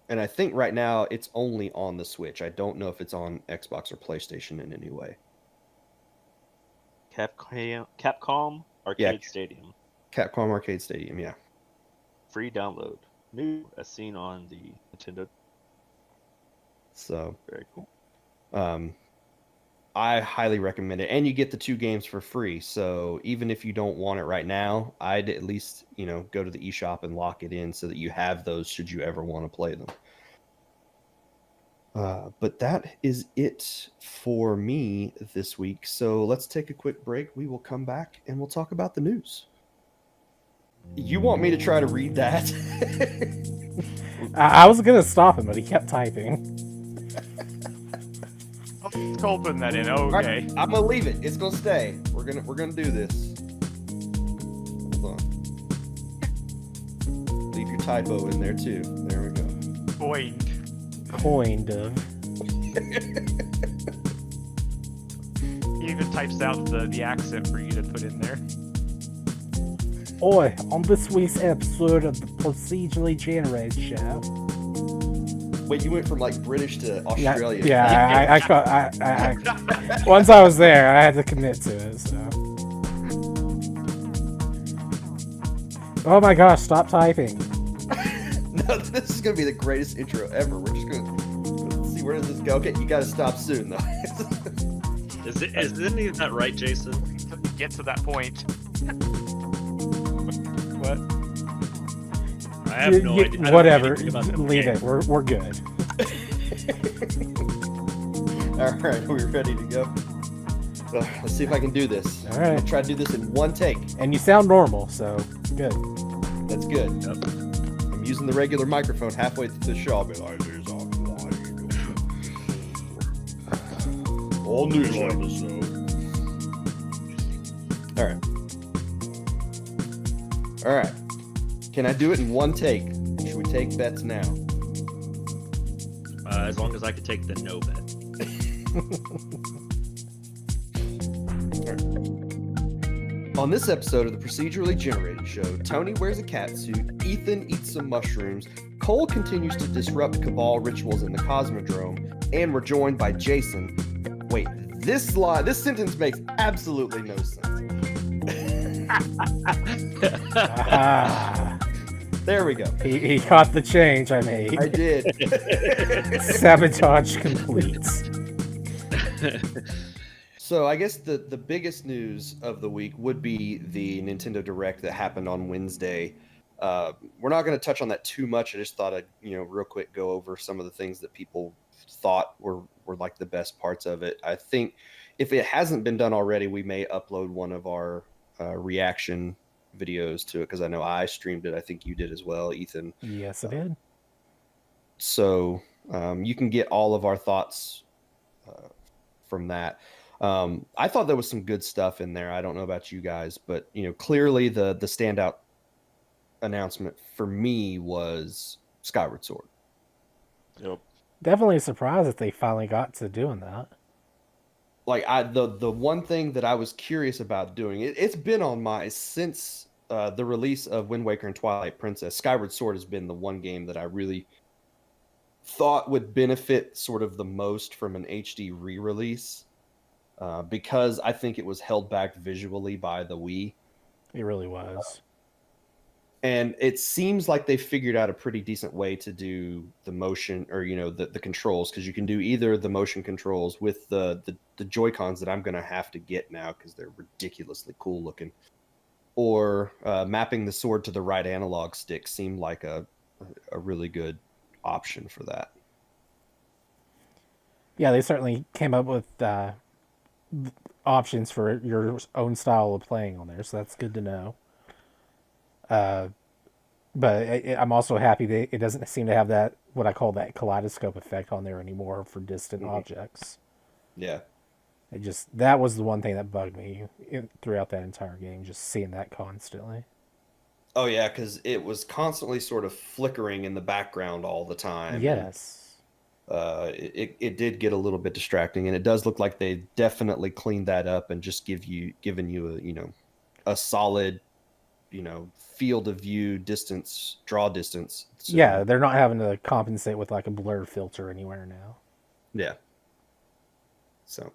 And I think right now it's only on the Switch. I don't know if it's on Xbox or PlayStation in any way. Capcom Arcade Stadium. Capcom Arcade Stadium, yeah. Free download. New as seen on the Nintendo. So very cool. I highly recommend it. And you get the 2 games for free. So even if you don't want it right now, I'd at least, go to the eShop and lock it in so that you have those should you ever want to play them. But that is it for me this week. So let's take a quick break. We will come back and we'll talk about the news. You want me to try to read that? I was going to stop him, but he kept typing. Cole putting that in. Okay. Right, I'm gonna leave it. It's gonna stay. We're gonna do this. Hold on. Leave your typo in there too. There we go. Coined. He even types out the accent for you to put in there. Oi, on this week's episode of the Procedurally Generated Show. Wait, you went from like British to Australian. Yeah, I once I was there, I had to commit to it. So. Oh my gosh! Stop typing. No, this is gonna be the greatest intro ever. We're just gonna see where does this go. Okay, you gotta stop soon though. Is any of that right, Jason? Get to that point. What? I have no idea. Whatever. Leave it. We're good. All right, are we ready to go? Let's see if I can do this. All right. I'll try to do this in one take. And you sound normal, so good. That's good. Yep. I'm using the regular microphone halfway through the show. I'll be like, "There's all news episode." All right. All right. Can I do it in one take? Should we take bets now? As long as I could take the no bet. On this episode of the Procedurally Generated Show, Tony wears a catsuit, Ethan eats some mushrooms, Cole continues to disrupt Cabal rituals in the Cosmodrome, and we're joined by Jason. Wait, this sentence makes absolutely no sense. There we go. He caught the change I made. I did. Sabotage complete. So I guess the biggest news of the week would be the Nintendo Direct that happened on Wednesday. We're not going to touch on that too much. I just thought I'd real quick go over some of the things that people thought were like the best parts of it. I think if it hasn't been done already, we may upload one of our reaction videos to it, because I know I streamed it. I think you did as well, Ethan. Yes, I did. So you can get all of our thoughts from that. I thought there was some good stuff in there. I don't know about you guys, but clearly the standout announcement for me was Skyward Sword. Yep. Definitely surprised that they finally got to doing that. Like the one thing that I was curious about doing, it's been on my since the release of Wind Waker and Twilight Princess. Skyward Sword has been the one game that I really thought would benefit sort of the most from an HD re-release, because I think it was held back visually by the Wii. It really was. And it seems like they figured out a pretty decent way to do the motion, or the controls, because you can do either the motion controls with the Joy-Cons that I'm going to have to get now because they're ridiculously cool looking, or mapping the sword to the right analog stick seemed like a really good option for that. Yeah, they certainly came up with options for your own style of playing on there, so that's good to know. But I'm also happy that it doesn't seem to have that, what I call that kaleidoscope effect on there anymore for distant objects. Yeah. That was the one thing that bugged me throughout that entire game, just seeing that constantly. Oh yeah, because it was constantly sort of flickering in the background all the time. Yes. It did get a little bit distracting, and it does look like they definitely cleaned that up and just given you a solid field of view draw distance. So, yeah, they're not having to compensate with like a blur filter anywhere now. Yeah. So,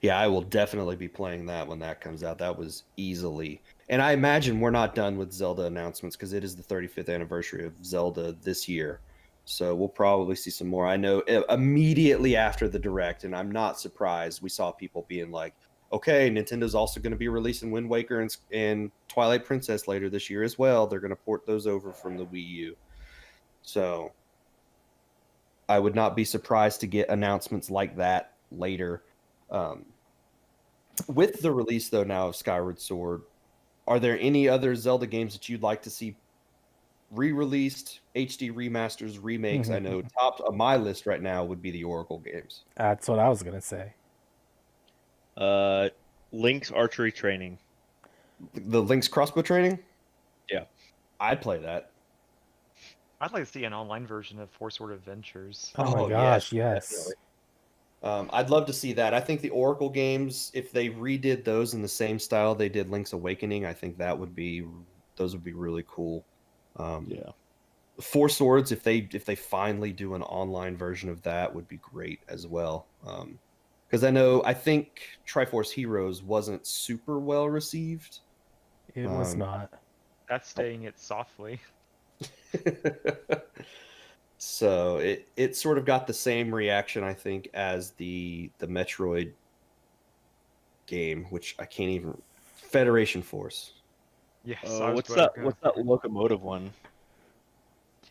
yeah, I will definitely be playing that when that comes out. That was easily. And I imagine we're not done with Zelda announcements, because it is the 35th anniversary of Zelda this year. So we'll probably see some more. I know immediately after the Direct, and I'm not surprised, we saw people being like, okay, Nintendo's also going to be releasing Wind Waker and Twilight Princess later this year as well. They're going to port those over from the Wii U. So I would not be surprised to get announcements like that later. With the release, though, now of Skyward Sword, are there any other Zelda games that you'd like to see re-released, HD remasters, remakes? I know top of my list right now would be the Oracle games. That's what I was going to say. Link's archery training. The Link's crossbow training? Yeah. I'd play that. I'd like to see an online version of Four Sword Adventures. Oh my gosh, yes. I'd love to see that. I think the Oracle games, if they redid those in the same style they did Link's Awakening, I think those would be really cool. Yeah. Four Swords, if they finally do an online version of that, would be great as well. Because I think Triforce Heroes wasn't super well received. It was not. That's staying it softly. So it sort of got the same reaction, I think, as the Metroid game, which I can't even. Federation Force. Yes. What's that locomotive one?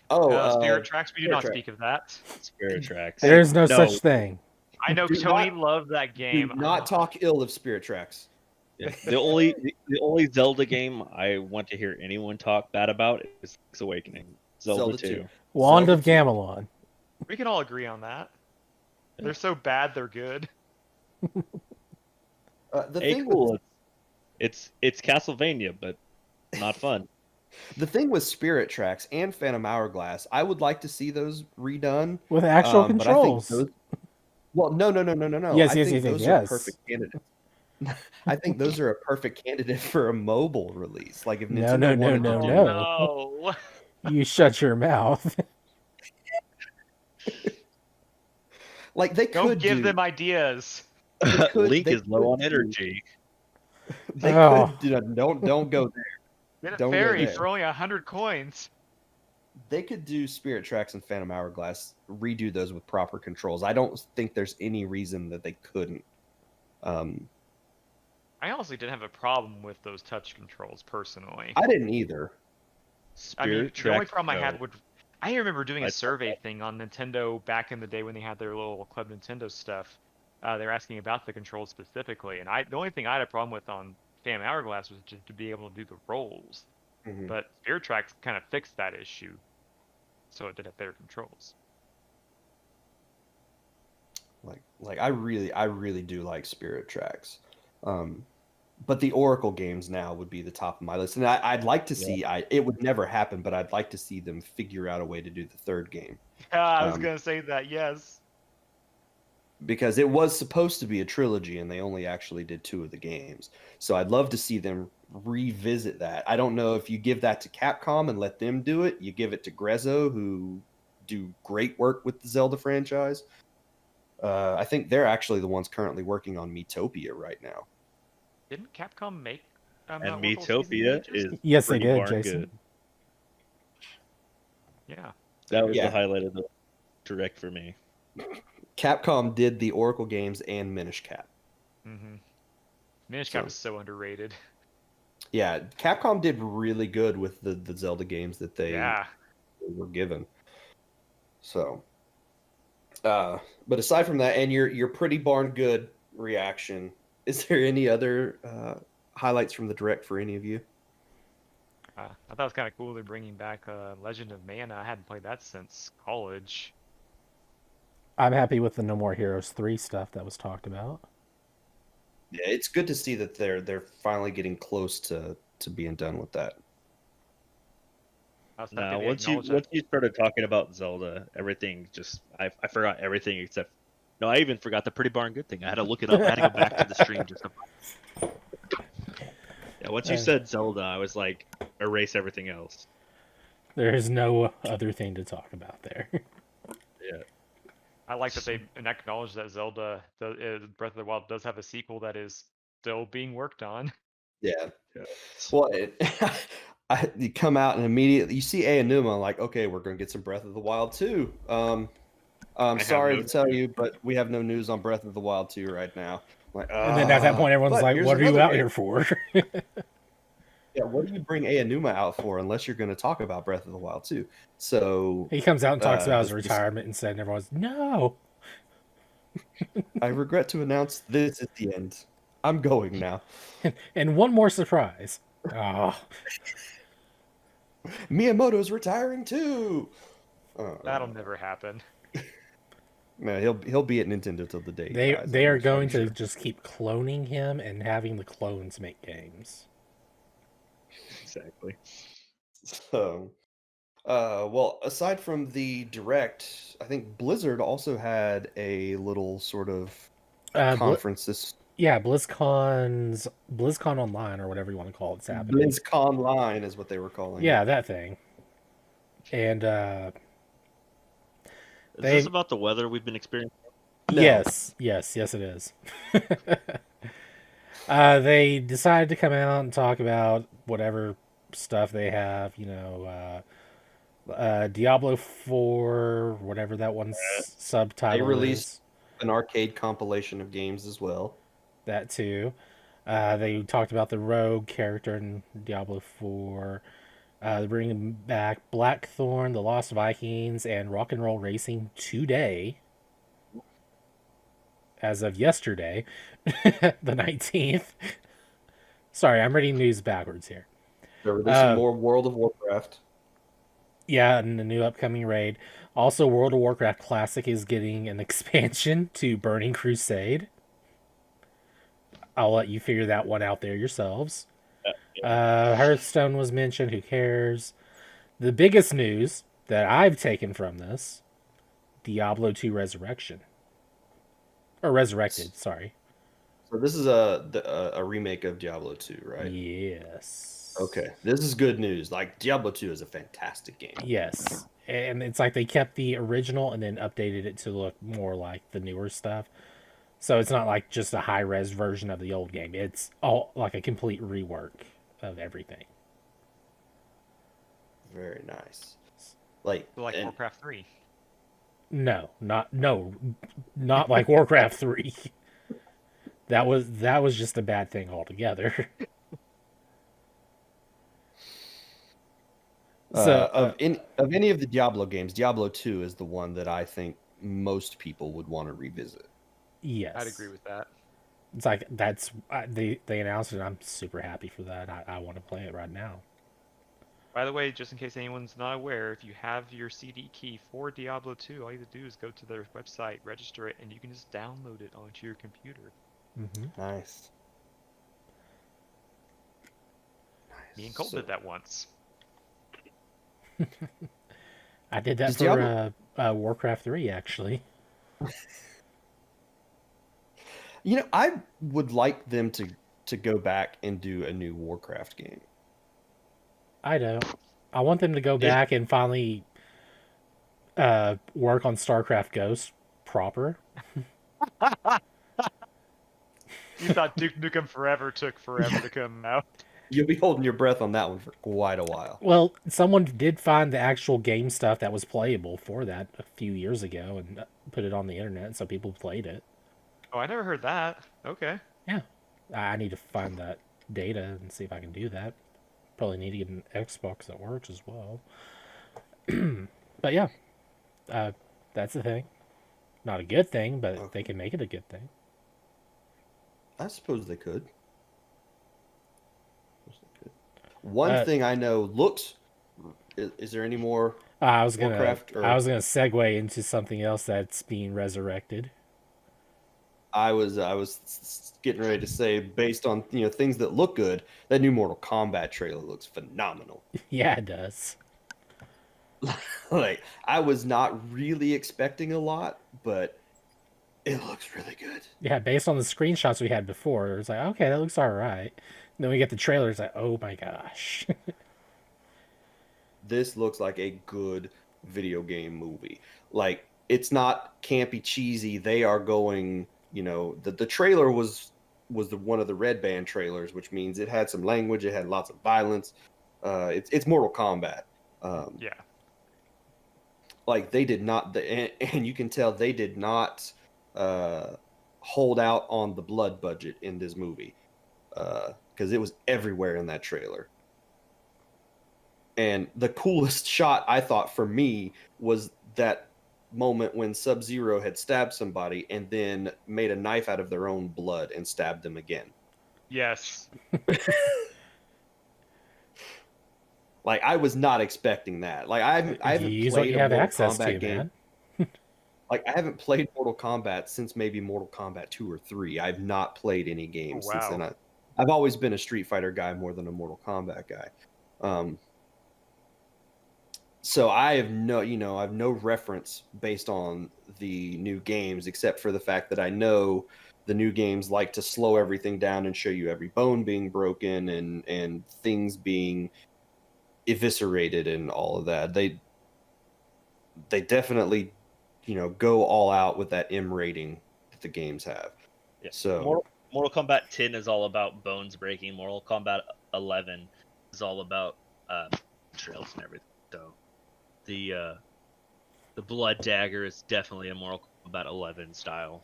Oh, Spirit Tracks. We do Spirit not Tracks. speak of that. Spirit Tracks. There is no such thing. I know Do Tony not- loved that game. Do not talk ill of Spirit Tracks. Yeah. The only Zelda game I want to hear anyone talk bad about is Link's Awakening. Zelda 2. Wand Zelda of 2. Gamelon. We can all agree on that. They're so bad, they're good. The thing Cool. It's Castlevania, but not fun. The thing with Spirit Tracks and Phantom Hourglass, I would like to see those redone. With actual But I think controls. those. Well, no. Yes, I yes, think yes, those yes. are perfect candidates. I think those are a perfect candidate for a mobile release. Like if No, Nintendo no, no, wanted no, to do, no. No. You shut your mouth. like they Don't could give do, them ideas. they could, Link they is low could on do- energy. They Oh. could do. Don't go there. Get a Don't go fairy there. for only 100 coins. They could do Spirit Tracks and Phantom Hourglass, redo those with proper controls. I don't think there's any reason that they couldn't. I honestly didn't have a problem with those touch controls personally. I didn't either. I mean, Spirit the only Tracks problem I had Go. would. I remember doing I a thought survey thing on Nintendo back in the day when they had their little Club Nintendo stuff. They were asking about the controls specifically, and the only thing I had a problem with on Phantom Hourglass was just to be able to do the rolls. Mhm. But Spirit Tracks kind of fixed that issue, so it did have better controls. Like I really do like Spirit Tracks. But the Oracle games now would be the top of my list, and I'd like to see. It would never happen, but I'd like to see them figure out a way to do the third game. I was Um, gonna say that, yes. because it was supposed to be a trilogy and they only actually did 2 of the games. So I'd love to see them revisit that. I don't know if you give that to Capcom and let them do it. You give it to Grezzo, who do great work with the Zelda franchise. I think they're actually the ones currently working on Miitopia right now. Didn't Capcom make And World War Season Miitopia Ages? is Yes, they pretty did, darn Jason. good. Yeah. That was Yeah. the highlight of the direct for me. Capcom did the Oracle games and Minish Cap. Mm-hmm. Minish Cap So- is so underrated. Yeah, Capcom did really good with the Zelda games that they Yeah. were given. So, but aside from that, and your pretty darn good reaction, is there any other highlights from the direct for any of you? I thought it was kind of cool they're bringing back Legend of Mana. I hadn't played that since college. I'm happy with the No More Heroes 3 stuff that was talked about. Yeah, it's good to see that they're finally getting close to being done with that. I was happy Now, they once you acknowledged that. started talking about Zelda, everything just I forgot everything except no, I even forgot the pretty darn good thing. I had to look it up. I had to go back to the stream just to. Yeah, once you said Zelda, I was like, erase everything else. There is no other thing to talk about there. Yeah. I like that they acknowledged that Zelda Breath of the Wild does have a sequel that is still being worked on. Yeah. Yeah. Well, you come out and immediately you see Aonuma, like, okay, we're gonna get some Breath of the Wild 2. I'm have sorry no to tell you, but we have no news on Breath of the Wild 2 right now. Like, And then at that point, everyone's but like, here's what are you another out game. here for? Yeah, what do you bring Aonuma out for unless you're going to talk about Breath of the Wild 2? So He comes out and talks about his this- retirement instead, and everyone's, no. I regret to announce this is the end. I'm going now. And one more surprise. Oh, Miyamoto's retiring too. That'll never happen. No, he'll be at Nintendo till the day he they dies, they are I'm going sure. to just keep cloning him and having the clones make games. Exactly. So, well, aside from the direct, I think Blizzard also had a little sort of conference this BlizzCon Online or whatever you want to call it's happening. BlizzCon Line is what they were calling Yeah, it. that thing. And Is this about the weather we've been experiencing? No. yes, it is. They decided to come out and talk about whatever stuff they have, Diablo 4, whatever that one's subtitle They released is. an arcade compilation of games as well. That too. They talked about the rogue character in Diablo 4. They're bringing back Blackthorn, The Lost Vikings, and Rock and Roll Racing today. As of yesterday, the 19th. Sorry, I'm reading news backwards here. They're releasing more World of Warcraft. Yeah, and the new upcoming raid. Also, World of Warcraft Classic is getting an expansion to Burning Crusade. I'll let you figure that one out there yourselves. Yeah. Hearthstone was mentioned. Who cares? The biggest news that I've taken from this: Diablo 2 Resurrection. Or Resurrected, sorry. So this is a remake of Diablo 2, right? Yes. Okay, this is good news. Like, Diablo 2 is a fantastic game. Yes. And it's like they kept the original and then updated it to look more like the newer stuff. So it's not like just a high res version of the old game. It's all like a complete rework of everything. Very nice. Like and, Warcraft 3. No, not like Warcraft 3. That was just a bad thing altogether. of any of the Diablo games, Diablo 2 is the one that I think most people would want to revisit. Yes, I'd agree with that. It's like they announced it. I'm super happy for that. I want to play it right now. By the way, just in case anyone's not aware, if you have your CD key for Diablo 2, all you have to do is go to their website, register it, and you can just download it onto your computer. Mm-hmm. Nice. Me and Cole did that once. I did that for Warcraft 3, actually. You know, I would like them to go back and do a new Warcraft game. I don't. I want them to go back and finally work on StarCraft Ghost proper. You thought Duke Nukem Forever took forever to come out. You'll be holding your breath on that one for quite a while. Well, someone did find the actual game stuff that was playable for that a few years ago and put it on the internet, so people played it. Oh, I never heard that. Okay. Yeah. I need to find that data and see if I can do that. Probably need to get an Xbox that works as well. But yeah, that's the thing. Not a good thing, but they can make it a good thing. I suppose they could. One thing I know looks. Is there any more? I was gonna segue into something else that's being resurrected. I was getting ready to say, based on things that look good, that new Mortal Kombat trailer looks phenomenal. Yeah, it does. Like, I was not really expecting a lot, but it looks really good. Yeah, based on the screenshots we had before, it was like, okay, that looks all right. And then we get the trailer, it's like, oh my gosh. This looks like a good video game movie. Like, it's not campy, cheesy. They are going, the trailer was one of the Red Band trailers, which means it had some language, it had lots of violence. It's Mortal Kombat. Yeah. Like, they did not, and you can tell they did not hold out on the blood budget in this movie, because it was everywhere in that trailer. And the coolest shot, I thought, for me, was that moment when Sub-Zero had stabbed somebody and then made a knife out of their own blood and stabbed them again. Yes. Like, I was not expecting that. Like, I haven't played a Mortal Kombat game. Like, I haven't played Mortal Kombat since maybe Mortal Kombat 2 or 3. I've not played any games since then. I've always been a Street Fighter guy more than a Mortal Kombat guy. So I have no reference based on the new games, except for the fact that I know the new games like to slow everything down and show you every bone being broken and things being eviscerated and all of that. They definitely, go all out with that M rating that the games have. Yeah. So Mortal Kombat 10 is all about bones breaking. Mortal Kombat 11 is all about trails and everything. So the blood dagger is definitely a Mortal Kombat 11 style.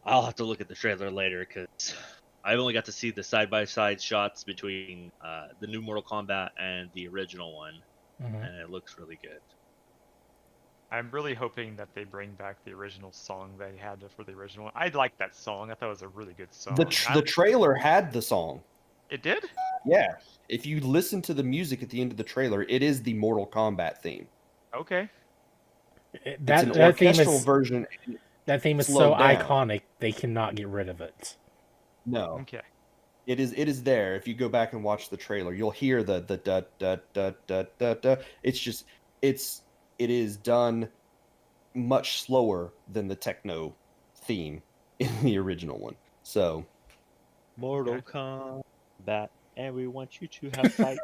I'll have to look at the trailer later because I've only got to see the side-by-side shots between the new Mortal Kombat and the original one, and it looks really good. I'm really hoping that they bring back the original song they had for the original one. I like that song. I thought it was a really good song. The trailer had the song. It did? Yeah. If you listen to the music at the end of the trailer, it is the Mortal Kombat theme. Okay. It's an orchestral version. That theme is so slowed down. iconic, they cannot get rid of it. No, Okay. it is there. If you go back and watch the trailer, you'll hear the da da da da da da. It is done much slower than the techno theme in the original one. So Mortal Kombat, and we want you to have fight.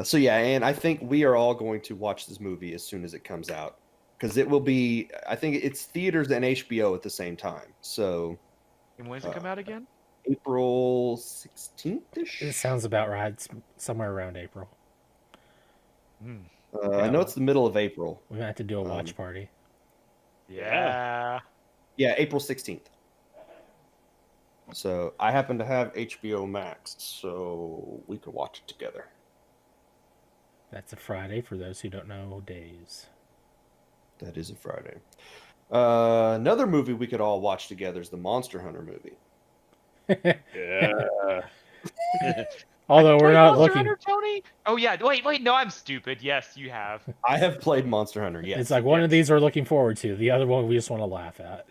so yeah, and I think we are all going to watch this movie as soon as it comes out, because it will be. I think it's theaters and HBO at the same time. So And when does it come out again? April 16th-ish. It sounds about right. It's somewhere around April. Hmm. I know it's the middle of April. We might have to do a watch party. Yeah. Yeah, April 16th. So I happen to have HBO Max, so we could watch it together. That's a Friday for those who don't know days. That is a Friday. Another movie we could all watch together is the Monster Hunter movie. Yeah. Although we're Played not Monster looking. Hunter, Tony? Oh yeah. Wait. No, I'm stupid. Yes, you have. I have played Monster Hunter, yes. It's like one of these we're looking forward to. The other one we just want to laugh at.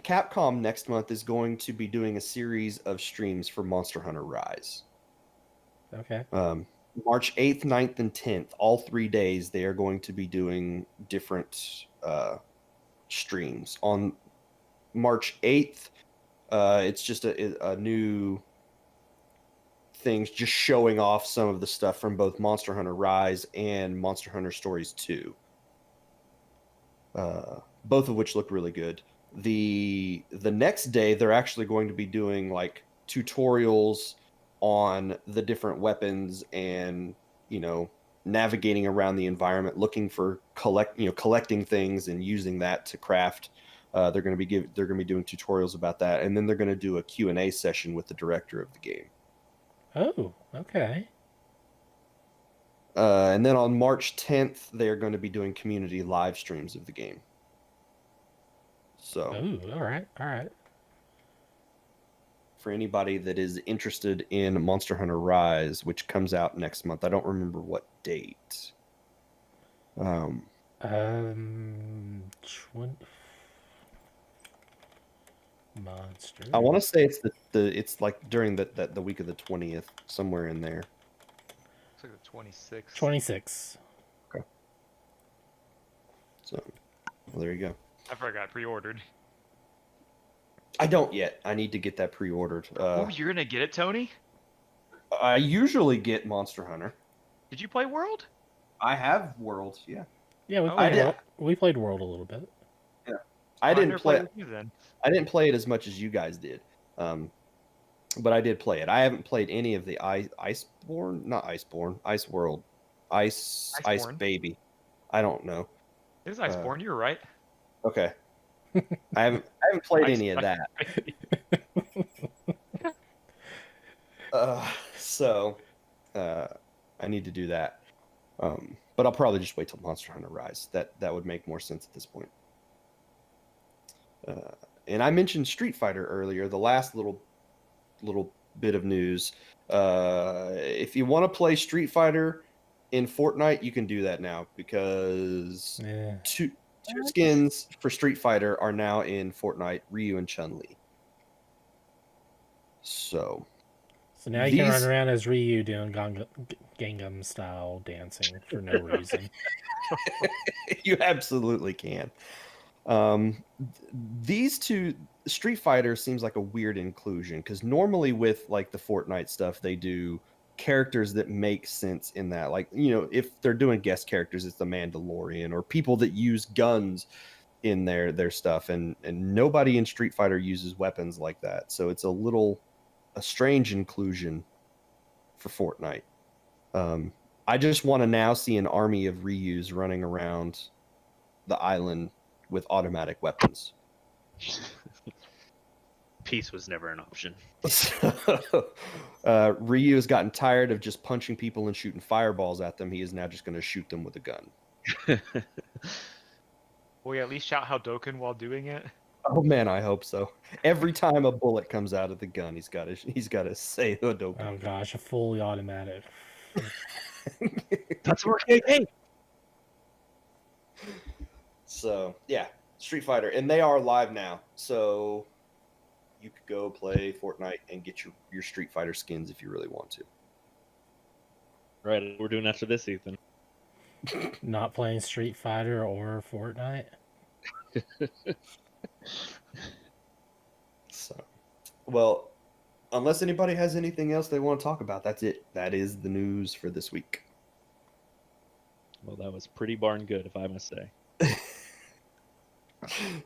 Capcom next month is going to be doing a series of streams for Monster Hunter Rise. Okay. March 8th, 9th, and 10th, all 3 days, they are going to be doing different streams. On March 8th, it's just a new things just showing off some of the stuff from both Monster Hunter Rise and Monster Hunter Stories 2. Both of which look really good. The next day they're actually going to be doing like tutorials on the different weapons and, you know, navigating around the environment, looking for collecting things and using that to craft. They're going to be doing tutorials about that, and then they're going to do a Q&A session with the director of the game. Oh, okay. And then on March 10th, they're going to be doing community live streams of the game. So, Oh, all right. for anybody that is interested in Monster Hunter Rise, which comes out next month, I don't remember what date. 20... Monster. I want to say it's it's like during the week of the 20th, somewhere in there. Looks like the 26th. 26. Okay. So, well, there you go. I forgot pre-ordered. I don't yet. I need to get that pre-ordered. Oh, you're gonna get it, Tony? I usually get Monster Hunter. Did you play World? I have World, yeah. Yeah, we played World a little bit. Yeah, I didn't never play. played with you then. I didn't play it as much as you guys did, but I did play it. I haven't played any of the Ice World, Ice Iceborne. Baby. I don't know. It is Iceborne. You're right. Okay, I haven't played any of that. So I need to do that. But I'll probably just wait till Monster Hunter Rise. That would make more sense at this point. And I mentioned Street Fighter earlier. The last little bit of news. If you want to play Street Fighter in Fortnite, you can do that now because two skins for Street Fighter are now in Fortnite: Ryu and Chun-Li. So now you can run around as Ryu doing Gangnam style dancing for no reason. You absolutely can. These two, Street Fighter seems like a weird inclusion because normally with like the Fortnite stuff, they do characters that make sense in that. Like, you know, if they're doing guest characters, it's the Mandalorian or people that use guns in their stuff, and nobody in Street Fighter uses weapons like that. So it's a strange inclusion for Fortnite. I just want to now see an army of Ryus running around the island with automatic weapons. Peace was never an option. Ryu has gotten tired of just punching people and shooting fireballs at them. He is now just going to shoot them with a gun. Will we at least shout Hadouken while doing it? Oh man, I hope so. Every time a bullet comes out of the gun, he's got to say Hadouken. Oh gosh, a fully automatic. That's more KK. So yeah, Street Fighter, and they are live now. So you could go play Fortnite and get your Street Fighter skins if you really want to. Right, we're doing after this, Ethan. Not playing Street Fighter or Fortnite. So, well, unless anybody has anything else they want to talk about, that's it. That is the news for this week. Well, that was pretty darn good, if I must say.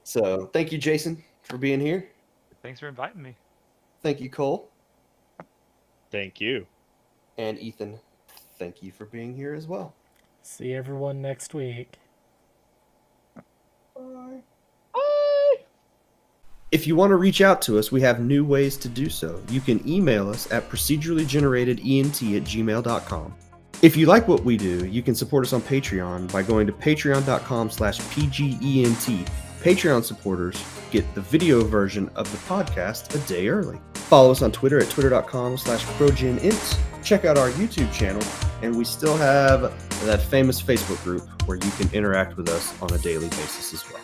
So, thank you, Jason, for being here. Thanks for inviting me. Thank you, Cole. Thank you. And Ethan, thank you for being here as well. See everyone next week. Bye. If you want to reach out to us, we have new ways to do so. You can email us at procedurallygeneratedent@gmail.com. If you like what we do, you can support us on Patreon by going to patreon.com/pgent. Patreon supporters get the video version of the podcast a day early. Follow us on Twitter at twitter.com/progenint. Check out our YouTube channel, and we still have that famous Facebook group where you can interact with us on a daily basis as well.